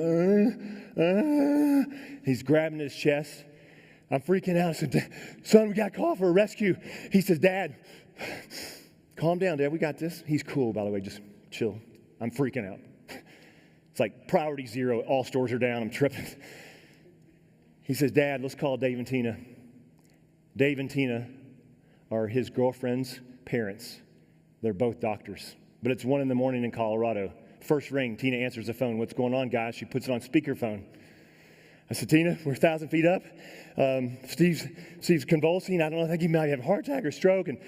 He's grabbing his chest. I'm freaking out. I said, son, we got to call for a rescue. He says, Dad, calm down, Dad. We got this. He's cool, by the way. Just chill. I'm freaking out. It's like priority zero. All stores are down. I'm tripping. He says, Dad, let's call Dave and Tina. Dave and Tina are his girlfriend's parents. They're both doctors. But it's 1 a.m. in Colorado. First ring, Tina answers the phone. What's going on, guys? She puts it on speakerphone. I said, Tina, we're 1,000 feet up. Steve's convulsing. I don't know, I think he might have a heart attack or stroke. And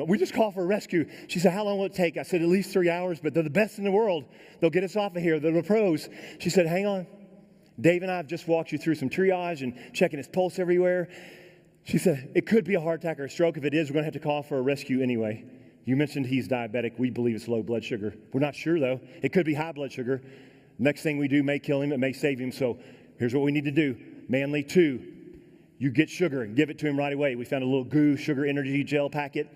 we just called for a rescue. She said, how long will it take? I said, at least 3 hours, but they're the best in the world. They'll get us off of here. They're the pros. She said, hang on. Dave and I have just walked you through some triage and checking his pulse everywhere. She said, it could be a heart attack or a stroke. If it is, we're going to have to call for a rescue anyway. You mentioned he's diabetic. We believe it's low blood sugar. We're not sure, though. It could be high blood sugar. Next thing we do may kill him. It may save him. So here's what we need to do. Manley, 2, you get sugar and give it to him right away. We found a little goo sugar energy gel packet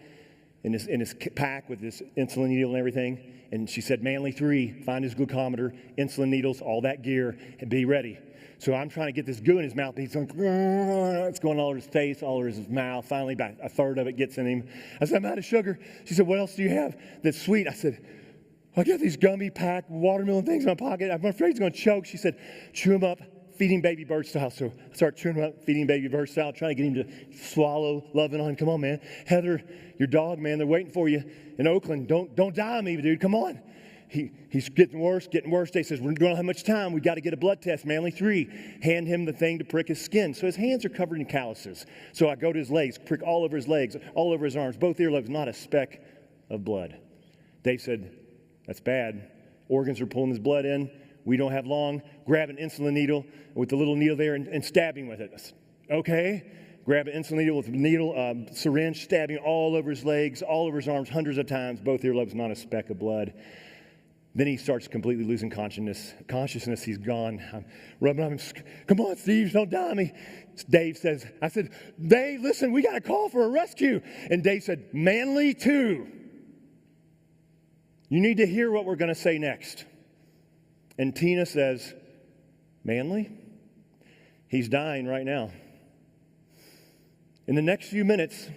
in his pack with this insulin needle and everything. And she said, Manley, 3, find his glucometer, insulin needles, all that gear, and be ready. So I'm trying to get this goo in his mouth. He's like, it's going all over his face, all over his mouth. Finally, about a third of it gets in him. I said, I'm out of sugar. She said, what else do you have that's sweet? I said, I got these gummy packed watermelon things in my pocket. I'm afraid he's going to choke. She said, chew him up, feeding baby bird style. So I start chewing him up, feeding baby bird style, trying to get him to swallow, loving on him. Come on, man. Heather, your dog, man, they're waiting for you in Oakland. Don't die on me, dude. Come on. He's getting worse. Dave says, we don't have much time. We got to get a blood test. Manley, 3, hand him the thing to prick his skin. So his hands are covered in calluses. So I go to his legs, prick all over his legs, all over his arms, both earlobes, not a speck of blood. Dave said, that's bad. Organs are pulling his blood in. We don't have long. Grab an insulin needle with the little needle there and stab him with it. Said, okay. Grab an insulin needle with a needle, syringe, stabbing all over his legs, all over his arms, hundreds of times, both earlobes, not a speck of blood. Then he starts completely losing consciousness. He's gone. I'm rubbing on him. Come on, Steve, don't die on me. Dave says, I said, Dave, listen, we got to call for a rescue. And Dave said, Manley, 2. You need to hear what we're going to say next. And Tina says, Manley, he's dying right now. In the next few minutes,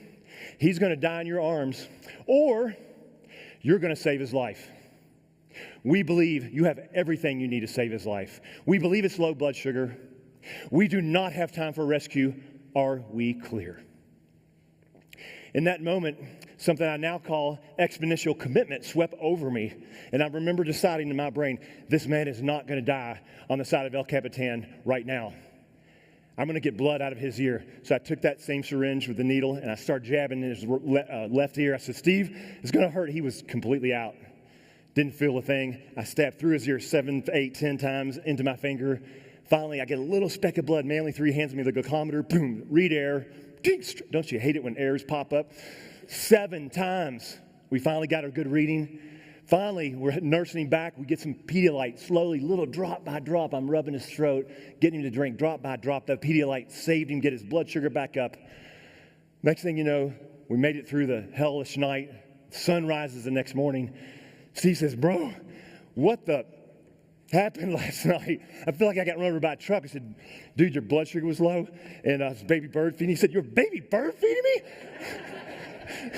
he's going to die in your arms, or you're going to save his life. We believe you have everything you need to save his life. We believe it's low blood sugar. We do not have time for rescue. Are we clear? In that moment, something I now call exponential commitment swept over me. And I remember deciding in my brain, this man is not going to die on the side of El Capitan right now. I'm going to get blood out of his ear. So I took that same syringe with the needle and I started jabbing in his left ear. I said, Steve, it's going to hurt. He was completely out. Didn't feel a thing. I stabbed through his ear 7, 8, 10 times into my finger. Finally, I get a little speck of blood. Manley, 3 hands me the glucometer. Boom, read air. Don't you hate it when errors pop up? 7 times. We finally got a good reading. Finally, we're nursing him back. We get some Pedialyte slowly, little drop by drop. I'm rubbing his throat, getting him to drink drop by drop. That Pedialyte saved him, get his blood sugar back up. Next thing you know, we made it through the hellish night. Sun rises the next morning. Steve says, bro, what the happened last night? I feel like I got run over by a truck. I said, dude, your blood sugar was low, and I was baby bird feeding. He said, you're baby bird feeding me?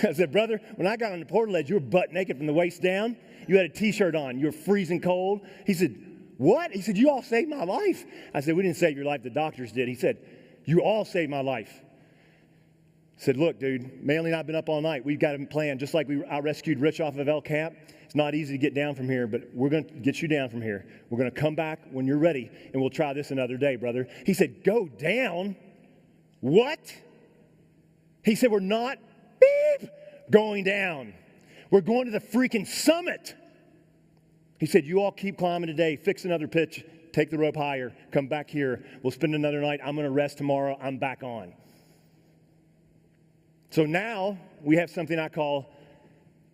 I said, brother, when I got on the portal ledge, you were butt naked from the waist down. You had a T-shirt on. You were freezing cold. He said, what? He said, you all saved my life. I said, we didn't save your life. The doctors did. He said, you all saved my life. I said, look, dude, Manley and I have been up all night. We've got a plan. Just like I rescued Rich off of El Cap. It's not easy to get down from here, but we're going to get you down from here. We're going to come back when you're ready, and we'll try this another day, brother. He said, go down? What? He said, we're not going down. We're going to the freaking summit. He said, you all keep climbing today, fix another pitch, take the rope higher, come back here. We'll spend another night. I'm going to rest tomorrow. I'm back on. So now we have something I call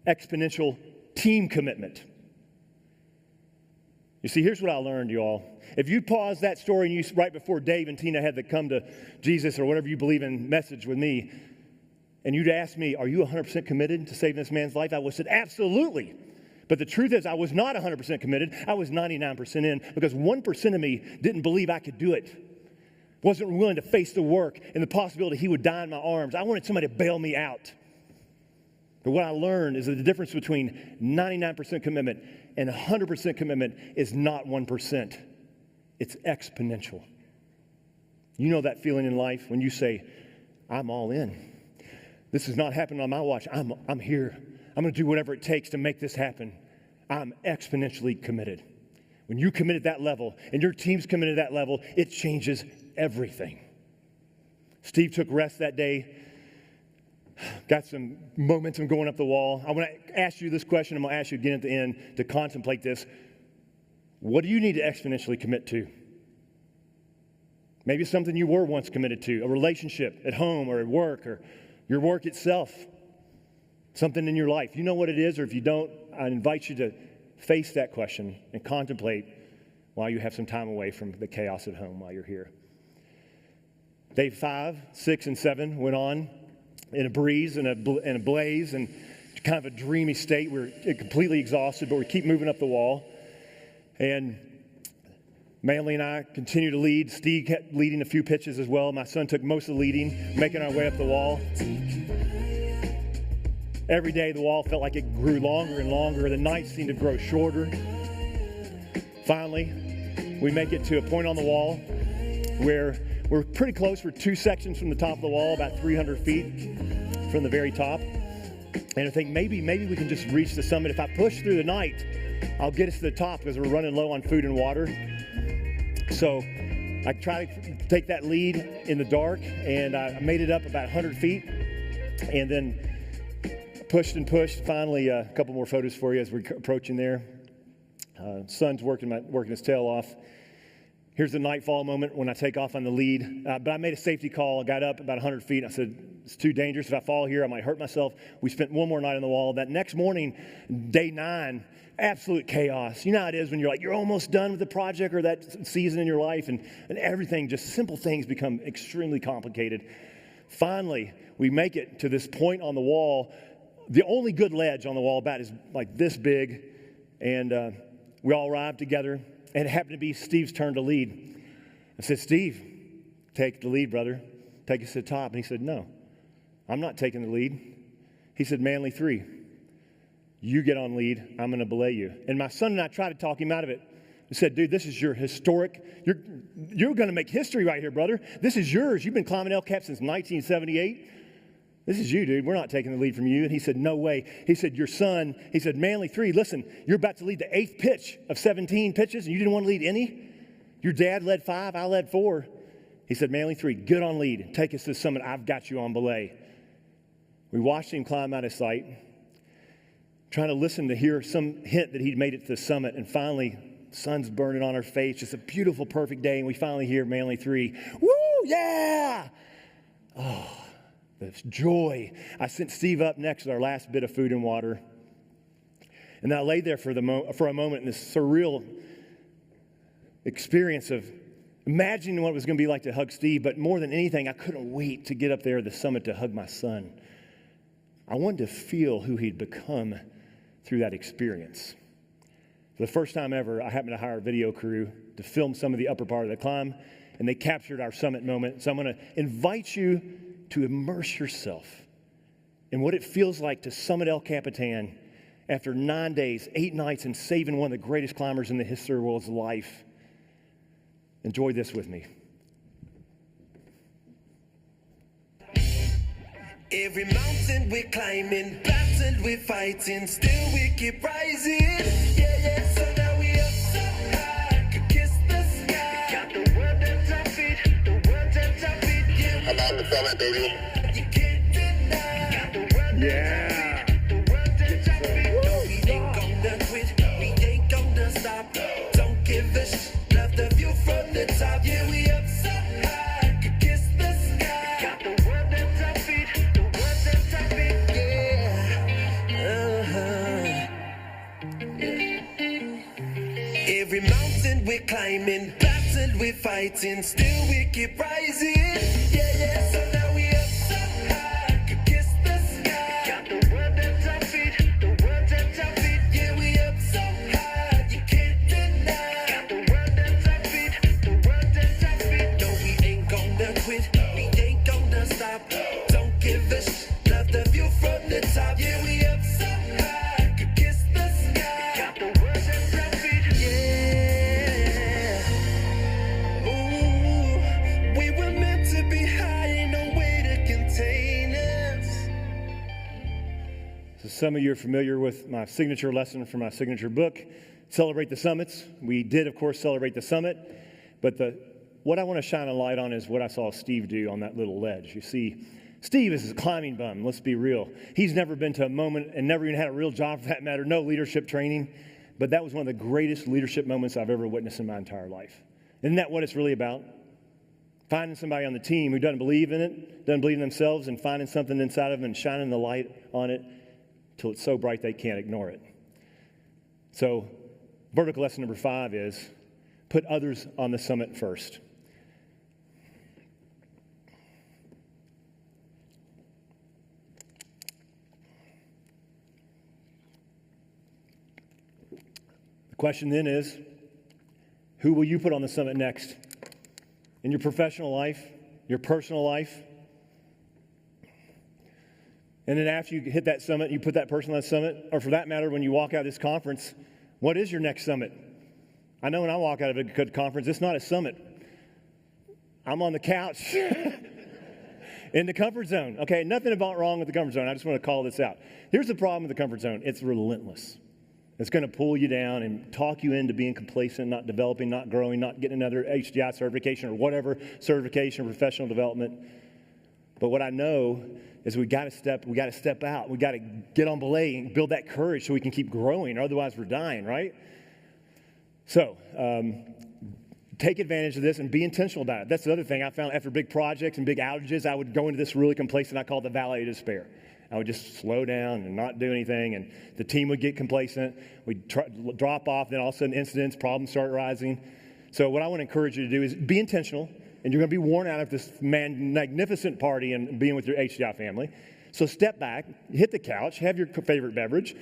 exponential team commitment. You see, here's what I learned, y'all. If you pause that story and you, right before Dave and Tina had the come to Jesus or whatever you believe in message with me, and you'd ask me, are you 100% committed to saving this man's life? I would have said, absolutely. But the truth is I was not 100% committed. I was 99% in because 1% of me didn't believe I could do it. Wasn't willing to face the work and the possibility he would die in my arms. I wanted somebody to bail me out. But what I learned is that the difference between 99% commitment and 100% commitment is not 1%. It's exponential. You know that feeling in life when you say, I'm all in. This is not happening on my watch. I'm here. I'm going to do whatever it takes to make this happen. I'm exponentially committed. When you commit at that level and your team's committed at that level, it changes everything. Steve took rest that day. Got some momentum going up the wall. I want to ask you this question. I'm going to ask you again at the end to contemplate this. What do you need to exponentially commit to? Maybe something you were once committed to, a relationship at home or at work or your work itself, something in your life. You know what it is, or if you don't, I invite you to face that question and contemplate while you have some time away from the chaos at home while you're here. Day 5, 6, and 7 went on in a breeze and a blaze and kind of a dreamy state. We're completely exhausted, but we keep moving up the wall. And Manley and I continue to lead. Steve kept leading a few pitches as well. My son took most of the leading, making our way up the wall. Every day the wall felt like it grew longer and longer. The nights seemed to grow shorter. Finally, we make it to a point on the wall where we're pretty close. We're 2 sections from the top of the wall, about 300 feet from the very top. And I think maybe we can just reach the summit. If I push through the night, I'll get us to the top because we're running low on food and water. So I tried to take that lead in the dark, and I made it up about 100 feet, and then pushed and pushed. Finally, a couple more photos for you as we're approaching there. Son's working his tail off. Here's the nightfall moment when I take off on the lead. But I made a safety call. I got up about 100 feet. I said, it's too dangerous. If I fall here, I might hurt myself. We spent one more night on the wall. That next morning, day 9, absolute chaos. You know how it is when you're like, you're almost done with the project or that season in your life, and everything, just simple things become extremely complicated. Finally, we make it to this point on the wall. The only good ledge on the wall about is like this big, and we all arrived together, and it happened to be Steve's turn to lead. I said, Steve, take the lead, brother. Take us to the top. And he said, no, I'm not taking the lead. He said, Manley 3. You get on lead, I'm going to belay you. And my son and I tried to talk him out of it. I said, dude, this is your historic, you're going to make history right here, brother. This is yours. You've been climbing El Cap since 1978. This is you, dude. We're not taking the lead from you. And he said, no way. He said, your son, he said, Manley 3, listen, you're about to lead the 8th pitch of 17 pitches, and you didn't want to lead any? Your dad led 5, I led 4. He said, Manley 3, get on lead. Take us to the summit. I've got you on belay. We watched him climb out of sight, trying to listen to hear some hint that he'd made it to the summit. And finally, the sun's burning on our face. Just a beautiful, perfect day. And we finally hear Manley 3. Woo, yeah! Oh, the joy. I sent Steve up next with our last bit of food and water. And then I laid there for a moment in this surreal experience of imagining what it was going to be like to hug Steve. But more than anything, I couldn't wait to get up there at the summit to hug my son. I wanted to feel who he'd become through that experience. For the first time ever, I happened to hire a video crew to film some of the upper part of the climb, and they captured our summit moment. So I'm going to invite you to immerse yourself in what it feels like to summit El Capitan after 9 days, 8 nights, and saving one of the greatest climbers in the history of the world's life. Enjoy this with me.
Every mountain we're climbing, battle we're fighting, still we keep rising. Yeah, yeah, so now we up so high, could kiss the sky. Got the world at our feet, the world at our feet. Yeah, I'm on the summit, baby. You can't do
Yeah.
The world that I feel, no, we ain't gonna quit, we ain't gonna stop. Don't give a love the view from the top. Yeah, we up so high, could kiss the sky. Got the world at our feet, the world at our feet, yeah. Every mountain we're climbing, battle we're fighting, still we keep rising. Yeah, yeah, so now we up so high, could kiss the sky. Got the world at our feet, the world at our feet. Yeah, we up so high, you can't deny. Got the world at our feet, the world at our feet. No, we ain't gonna quit, we ain't gonna stop. Don't give a love the view from the top. Yeah, we up so high, could kiss the sky. Got the world at our feet, yeah. Ooh, we were meant to be high, ain't no way to contain us.
So some of you are familiar with my signature lesson from my signature book, Celebrate the Summits. We did, of course, celebrate the summit, but what I want to shine a light on is what I saw Steve do on that little ledge. You see, Steve is a climbing bum, let's be real. He's never been to a moment and never even had a real job for that matter, no leadership training, but that was one of the greatest leadership moments I've ever witnessed in my entire life. Isn't that what it's really about? Finding somebody on the team who doesn't believe in it, doesn't believe in themselves, and finding something inside of them and shining the light on it till it's so bright they can't ignore it. So, vertical lesson number 5 is put others on the summit first. The question then is, who will you put on the summit next? In your professional life, your personal life? And then after you hit that summit, you put that person on the summit, or for that matter, when you walk out of this conference, what is your next summit? I know when I walk out of a good conference, it's not a summit. I'm on the couch in the comfort zone. Okay, nothing about wrong with the comfort zone. I just want to call this out. Here's the problem with the comfort zone. It's relentless. It's going to pull you down and talk you into being complacent, not developing, not growing, not getting another HDI certification or whatever certification or professional development. But what I know is we got to step out. We got to get on belay and build that courage so we can keep growing. Otherwise, we're dying, right? So, take advantage of this and be intentional about it. That's the other thing I found after big projects and big outages. I would go into this really complacent. I call it the valley of despair. I would just slow down and not do anything, and the team would get complacent. We'd drop off, then all of a sudden incidents, problems start rising. So what I want to encourage you to do is be intentional, and you're going to be worn out of this magnificent party and being with your HDI family. So step back, hit the couch, have your favorite beverage,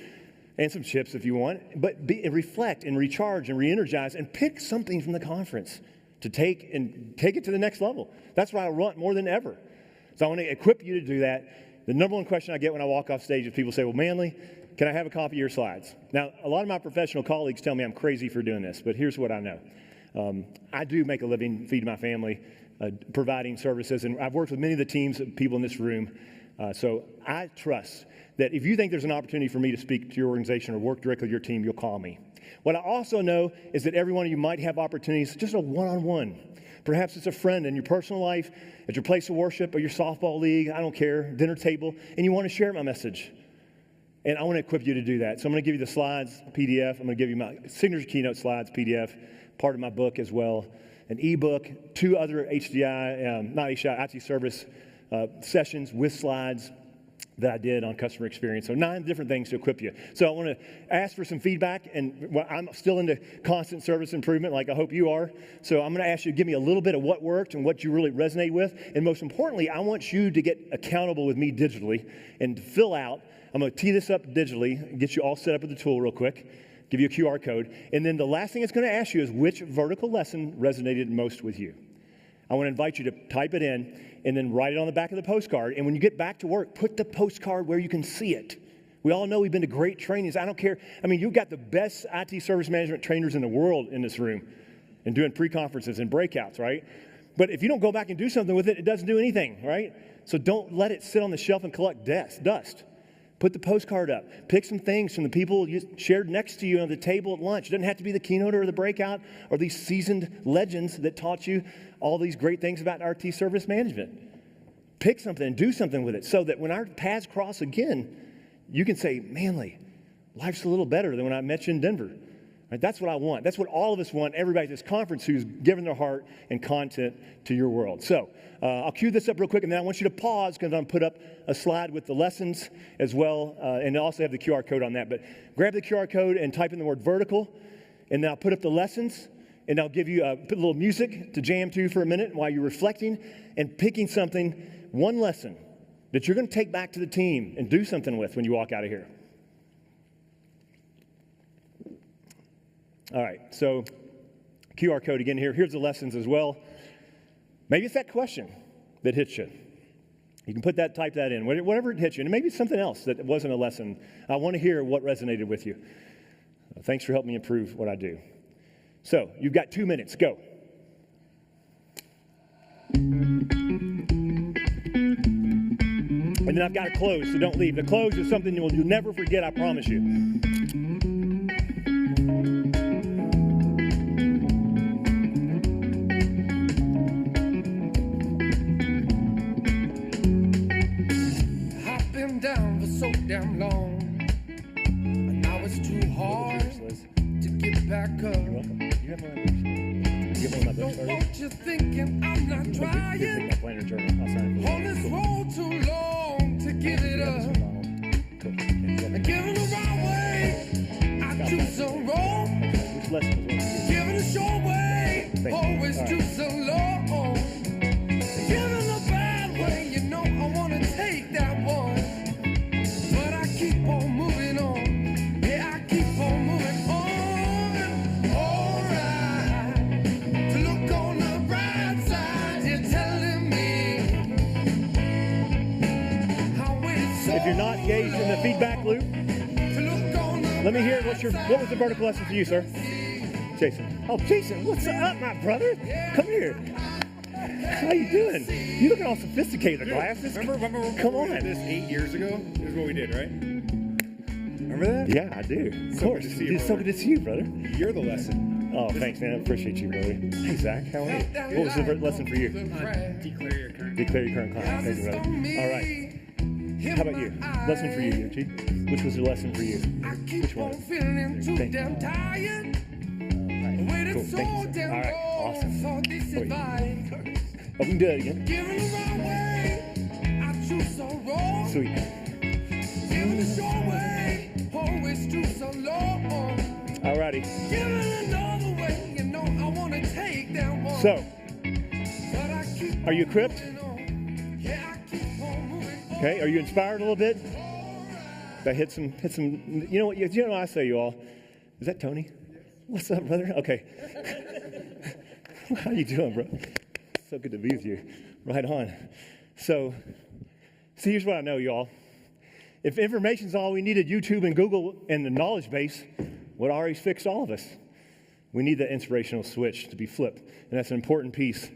and some chips if you want, but reflect and recharge and re-energize and pick something from the conference to take it to the next level. That's why I want more than ever. So I want to equip you to do that. The number one question I get when I walk off stage is people say, well, Manley, can I have a copy of your slides? Now, a lot of my professional colleagues tell me I'm crazy for doing this, but here's what I know. I do make a living feeding my family, providing services, and I've worked with many of the teams of people in this room. So I trust that if you think there's an opportunity for me to speak to your organization or work directly with your team, you'll call me. What I also know is that every one of you might have opportunities, just a one-on-one. Perhaps it's a friend in your personal life, at your place of worship, or your softball league, I don't care, dinner table, and you want to share my message. And I want to equip you to do that. So I'm going to give you the slides, PDF. I'm going to give you my signature keynote slides, PDF, part of my book as well, an ebook, 2 other IT service sessions with slides that I did on customer experience. So 9 different things to equip you. So I want to ask for some feedback, and I'm still into constant service improvement like I hope you are. So I'm going to ask you to give me a little bit of what worked and what you really resonate with. And most importantly, I want you to get accountable with me digitally and to fill out. I'm going to tee this up digitally, get you all set up with the tool real quick, give you a QR code. And then the last thing it's going to ask you is which vertical lesson resonated most with you. I want to invite you to type it in and then write it on the back of the postcard. And when you get back to work, put the postcard where you can see it. We all know we've been to great trainings. I don't care. I mean, you've got the best IT service management trainers in the world in this room and doing pre-conferences and breakouts, right? But if you don't go back and do something with it, it doesn't do anything, right? So don't let it sit on the shelf and collect dust. Put the postcard up. Pick some things from the people you shared next to you on the table at lunch. It doesn't have to be the keynote or the breakout or these seasoned legends that taught you all these great things about RT service management. Pick something and do something with it so that when our paths cross again, you can say, Manley, life's a little better than when I met you in Denver. Right? That's what I want. That's what all of us want, everybody at this conference who's given their heart and content to your world. So I'll cue this up real quick, and then I want you to pause because I'm going to put up a slide with the lessons as well, and I also have the QR code on that. But grab the QR code and type in the word vertical, and then I'll put up the lessons, and I'll give you put a little music to jam to for a minute while you're reflecting and picking something, one lesson that you're going to take back to the team and do something with when you walk out of here. All right, so QR code again here. Here's the lessons as well. Maybe it's that question that hits you. You can type that in, whatever it hits you. And maybe it's something else that wasn't a lesson. I want to hear what resonated with you. Thanks for helping me improve what I do. So you've got 2 minutes. Go. And then I've got to close, so don't leave. The close is something you'll never forget, I promise you.
Down for so damn long, and now it's too hard to get back up. Don't want you thinking I'm not trying. On this road too long to give it up. And giving the right way, I choose the wrong. Giving the short way, always choose the long. Giving the bad way, you know I want to take that one.
If you're not engaged in the feedback loop, let me hear what was the vertical lesson for you, sir? Jason. Oh, Jason, what's up, my brother? Come here. How you doing? You looking all sophisticated, the glasses.
Remember
Come on.
This 8 years ago? This is what we did, right? Remember that?
Yeah, I do. Of course. It's so good to see you, brother.
You're the lesson.
Oh, thanks, man. I appreciate you, brother. Hey, Zach, how are you? What was the lesson for you?
Declare your current.
Declare your current client. Thank you, brother. All right. How about you? Lesson for you, Yochi. Which was the lesson for you? Which one? Thank you. Cool. Thank you, sir. All right. Awesome. Wait. Oh, we can do that again. Sweet. All righty. So, are you equipped? Okay, are you inspired a little bit? I hit some, you know what I say, you all? Is that Tony? What's up, brother? Okay. How you doing, bro? So good to be with you. Right on. So, see, here's what I know, y'all. If information's all we needed, YouTube and Google and the knowledge base would already fix all of us. We need that inspirational switch to be flipped, and that's an important piece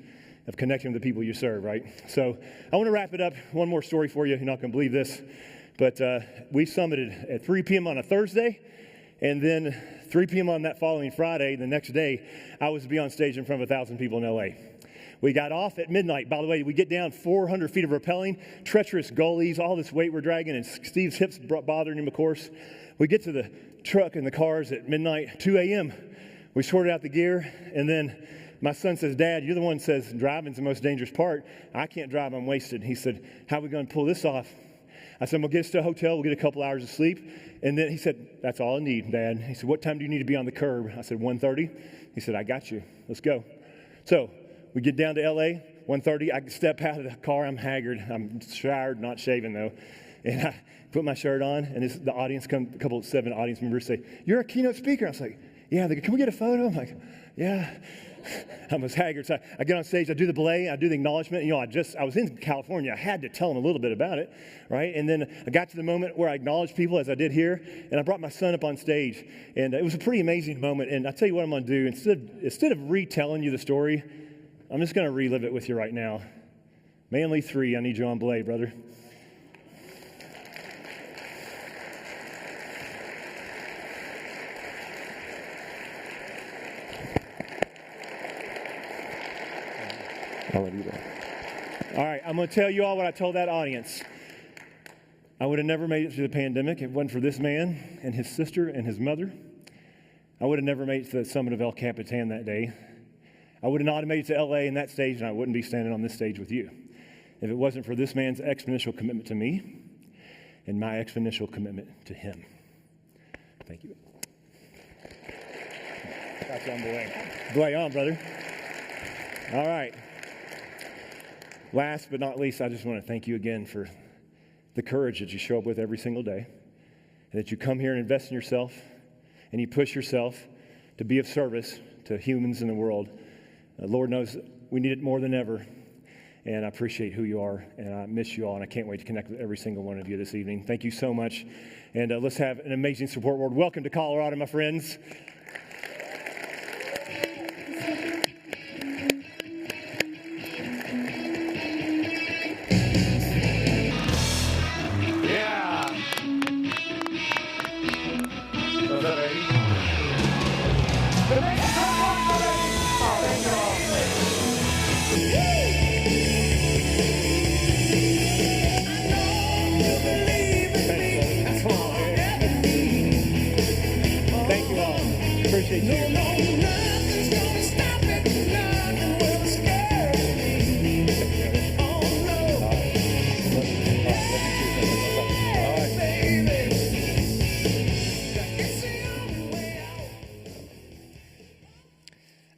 of connecting with the people you serve, right? So I want to wrap it up. One more story for you. You're not going to believe this, but we summited at 3 p.m. on a Thursday, and then 3 p.m. on that following Friday. The next day, I was to be on stage in front of 1,000 people in L.A. We got off at midnight. By the way, we get down 400 feet of rappelling, treacherous gullies, all this weight we're dragging, and Steve's hips bothering him, of course. We get to the truck and the cars at midnight, 2 a.m. We sorted out the gear, and then my son says, Dad, you're the one that says driving's the most dangerous part. I can't drive, I'm wasted. He said, how are we going to pull this off? I said, we'll get us to a hotel, we'll get a couple hours of sleep. And then he said, that's all I need, Dad. He said, what time do you need to be on the curb? I said, 1:30. He said, I got you. Let's go. So we get down to L.A., 1:30. I step out of the car. I'm haggard. I'm showered, not shaven, though. And I put my shirt on, and the audience a couple of 7 audience members say, you're a keynote speaker. I was like, yeah. They go, can we get a photo? I'm like, yeah. I was haggard. So I get on stage, I do the belay, I do the acknowledgement. You know, I was in California. I had to tell them a little bit about it, right? And then I got to the moment where I acknowledged people as I did here, and I brought my son up on stage. And it was a pretty amazing moment. And I'll tell you what I'm going to do. Instead of retelling you the story, I'm just going to relive it with you right now. Manley 3, I need you on belay, brother. I'll let you go. All right, I'm going to tell you all what I told that audience. I would have never made it through the pandemic if it wasn't for this man and his sister and his mother. I would have never made it to the summit of El Capitan that day. I would have not made it to LA in that stage, and I wouldn't be standing on this stage with you if it wasn't for this man's exponential commitment to me and my exponential commitment to him. Thank you. Got you on the way on, brother. All right. Last but not least, I just want to thank you again for the courage that you show up with every single day, and that you come here and invest in yourself, and you push yourself to be of service to humans in the world. Lord knows we need it more than ever, and I appreciate who you are, and I miss you all, and I can't wait to connect with every single one of you this evening. Thank you so much, and let's have an amazing Support World. Welcome to Colorado, my friends.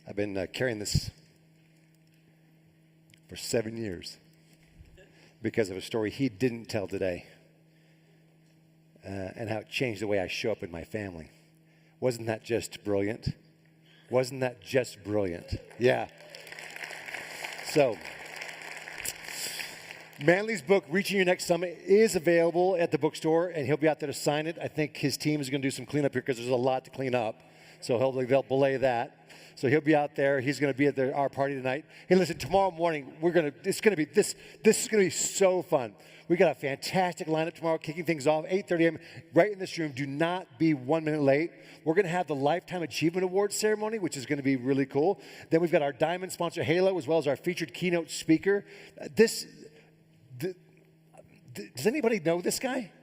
I've been carrying this for 7 years because of a story he didn't tell today and how it changed the way I show up in my family. Wasn't that just brilliant? Wasn't that just brilliant? Yeah. So, Manley's book, Reaching Your Next Summit, is available at the bookstore, and he'll be out there to sign it. I think his team is going to do some cleanup here because there's a lot to clean up. So they'll belay that. So he'll be out there. He's going to be at our party tonight. Hey, listen, tomorrow morning, this is going to be so fun. We got a fantastic lineup tomorrow, kicking things off, 8:30 a.m., right in this room. Do not be 1 minute late. We're going to have the Lifetime Achievement Awards ceremony, which is going to be really cool. Then we've got our diamond sponsor, Halo, as well as our featured keynote speaker. Does anybody know this guy?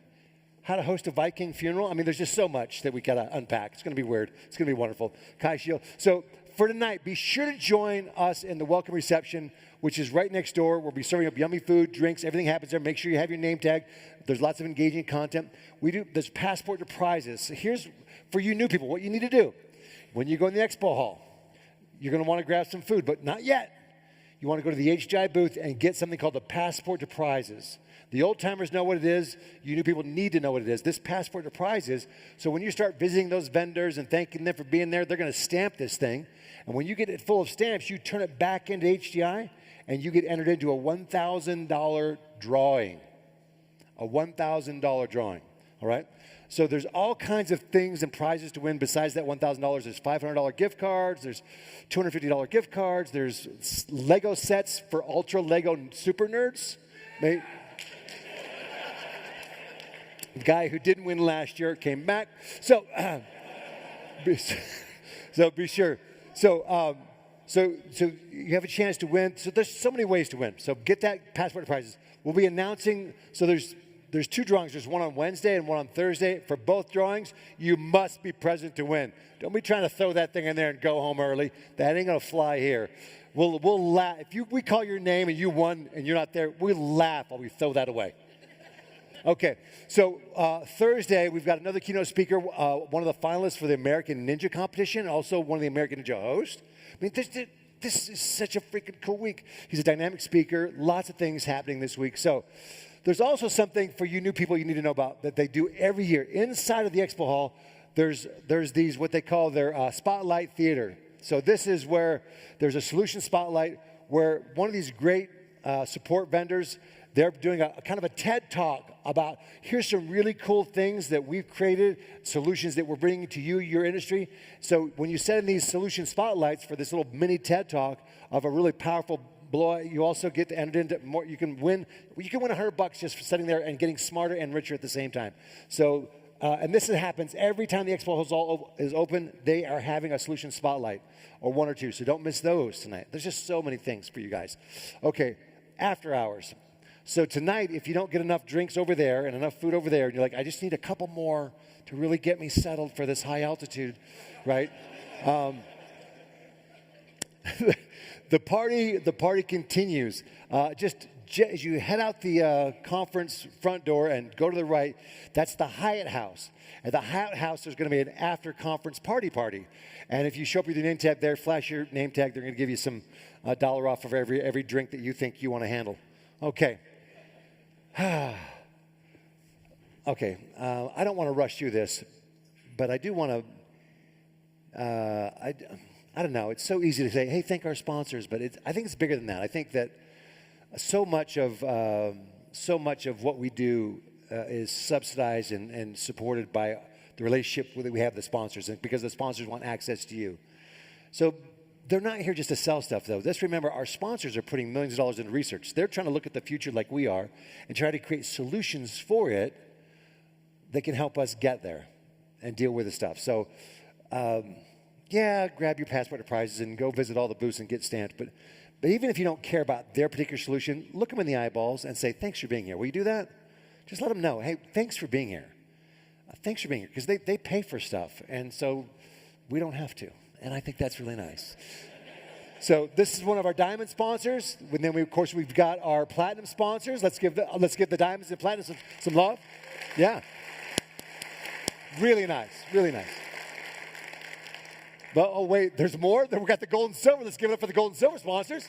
How to host a Viking funeral? I mean, there's just so much that we got to unpack. It's going to be weird. It's going to be wonderful. Kai Shield. So for tonight, be sure to join us in the welcome reception, which is right next door. We'll be serving up yummy food, drinks, everything happens there. Make sure you have your name tag. There's lots of engaging content. There's passport to prizes. So here's, for you new people, what you need to do. When you go in the expo hall, you're going to want to grab some food, but not yet. You want to go to the HGI booth and get something called the passport to prizes. The old timers know what it is. You new people need to know what it is. This passport to prizes. So when you start visiting those vendors and thanking them for being there, they're going to stamp this thing. And when you get it full of stamps, you turn it back into HGI, and you get entered into a $1,000 drawing. A $1,000 drawing. All right? So there's all kinds of things and prizes to win besides that $1,000. There's $500 gift cards. There's $250 gift cards. There's Lego sets for ultra Lego super nerds. Guy who didn't win last year came back. So be sure. So you have a chance to win. So there's so many ways to win. So get that passport to prizes. We'll be announcing. So there's two drawings. There's one on Wednesday and one on Thursday. For both drawings, you must be present to win. Don't be trying to throw that thing in there and go home early. That ain't gonna fly here. We'll laugh if we call your name and you won and you're not there. We'll laugh while we throw that away. Okay, so Thursday, we've got another keynote speaker, one of the finalists for the American Ninja competition, also one of the American Ninja hosts. I mean, this is such a freaking cool week. He's a dynamic speaker, lots of things happening this week. So there's also something for you new people you need to know about that they do every year. Inside of the expo hall, there's these, what they call their spotlight theater. So this is where there's a solution spotlight where one of these great support vendors, they're doing a kind of a TED Talk about here's some really cool things that we've created, solutions that we're bringing to you, your industry. So when you set in these solution spotlights for this little mini TED Talk of a really powerful blowout, you also get to enter into more. You can win $100 just for sitting there and getting smarter and richer at the same time. So and this happens every time the expo hall is open. They are having a solution spotlight or one or two. So don't miss those tonight. There's just so many things for you guys. Okay. after hours. So tonight, if you don't get enough drinks over there and enough food over there, and you're like, I just need a couple more to really get me settled for this high altitude, right? The party continues. Just as you head out the conference front door and go to the right, that's the Hyatt House. At the Hyatt House, there's going to be an after-conference party. And if you show up with your name tag there, flash your name tag, they're going to give you some $1 off of every drink that you think you want to handle. Okay. Okay. I don't want to rush through this, but I do want to. I don't know. It's so easy to say, "Hey, thank our sponsors," but I think it's bigger than that. I think that so much of what we do is subsidized and supported by the relationship that we have with the sponsors, and because the sponsors want access to you. So they're not here just to sell stuff, though. Let's remember, our sponsors are putting millions of dollars into research. They're trying to look at the future like we are and try to create solutions for it that can help us get there and deal with the stuff. So, yeah, grab your passport to prizes and go visit all the booths and get stamped. But even if you don't care about their particular solution, look them in the eyeballs and say, thanks for being here. Will you do that? Just let them know, hey, thanks for being here. Thanks for being here. Because they pay for stuff. And so we don't have to. And I think that's really nice. So this is one of our diamond sponsors. And then, of course, we've got our platinum sponsors. Let's give the diamonds and platinums some love. Yeah. Really nice. Really nice. But, oh, wait, there's more? Then we've got the gold and silver. Let's give it up for the gold and silver sponsors.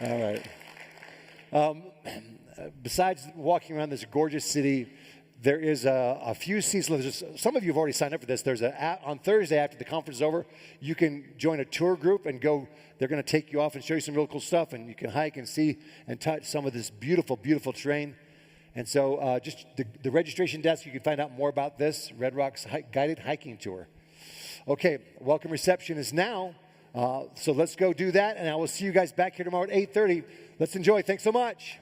All right. Besides walking around this gorgeous city, there is a few seats. Some of you have already signed up for this. On Thursday after the conference is over, you can join a tour group and go. They're going to take you off and show you some real cool stuff, and you can hike and see and touch some of this beautiful, beautiful terrain. And so just the registration desk, you can find out more about this, Red Rocks Guided Hiking Tour. Okay, welcome reception is now. So let's go do that, and I will see you guys back here tomorrow at 8:30. Let's enjoy. Thanks so much.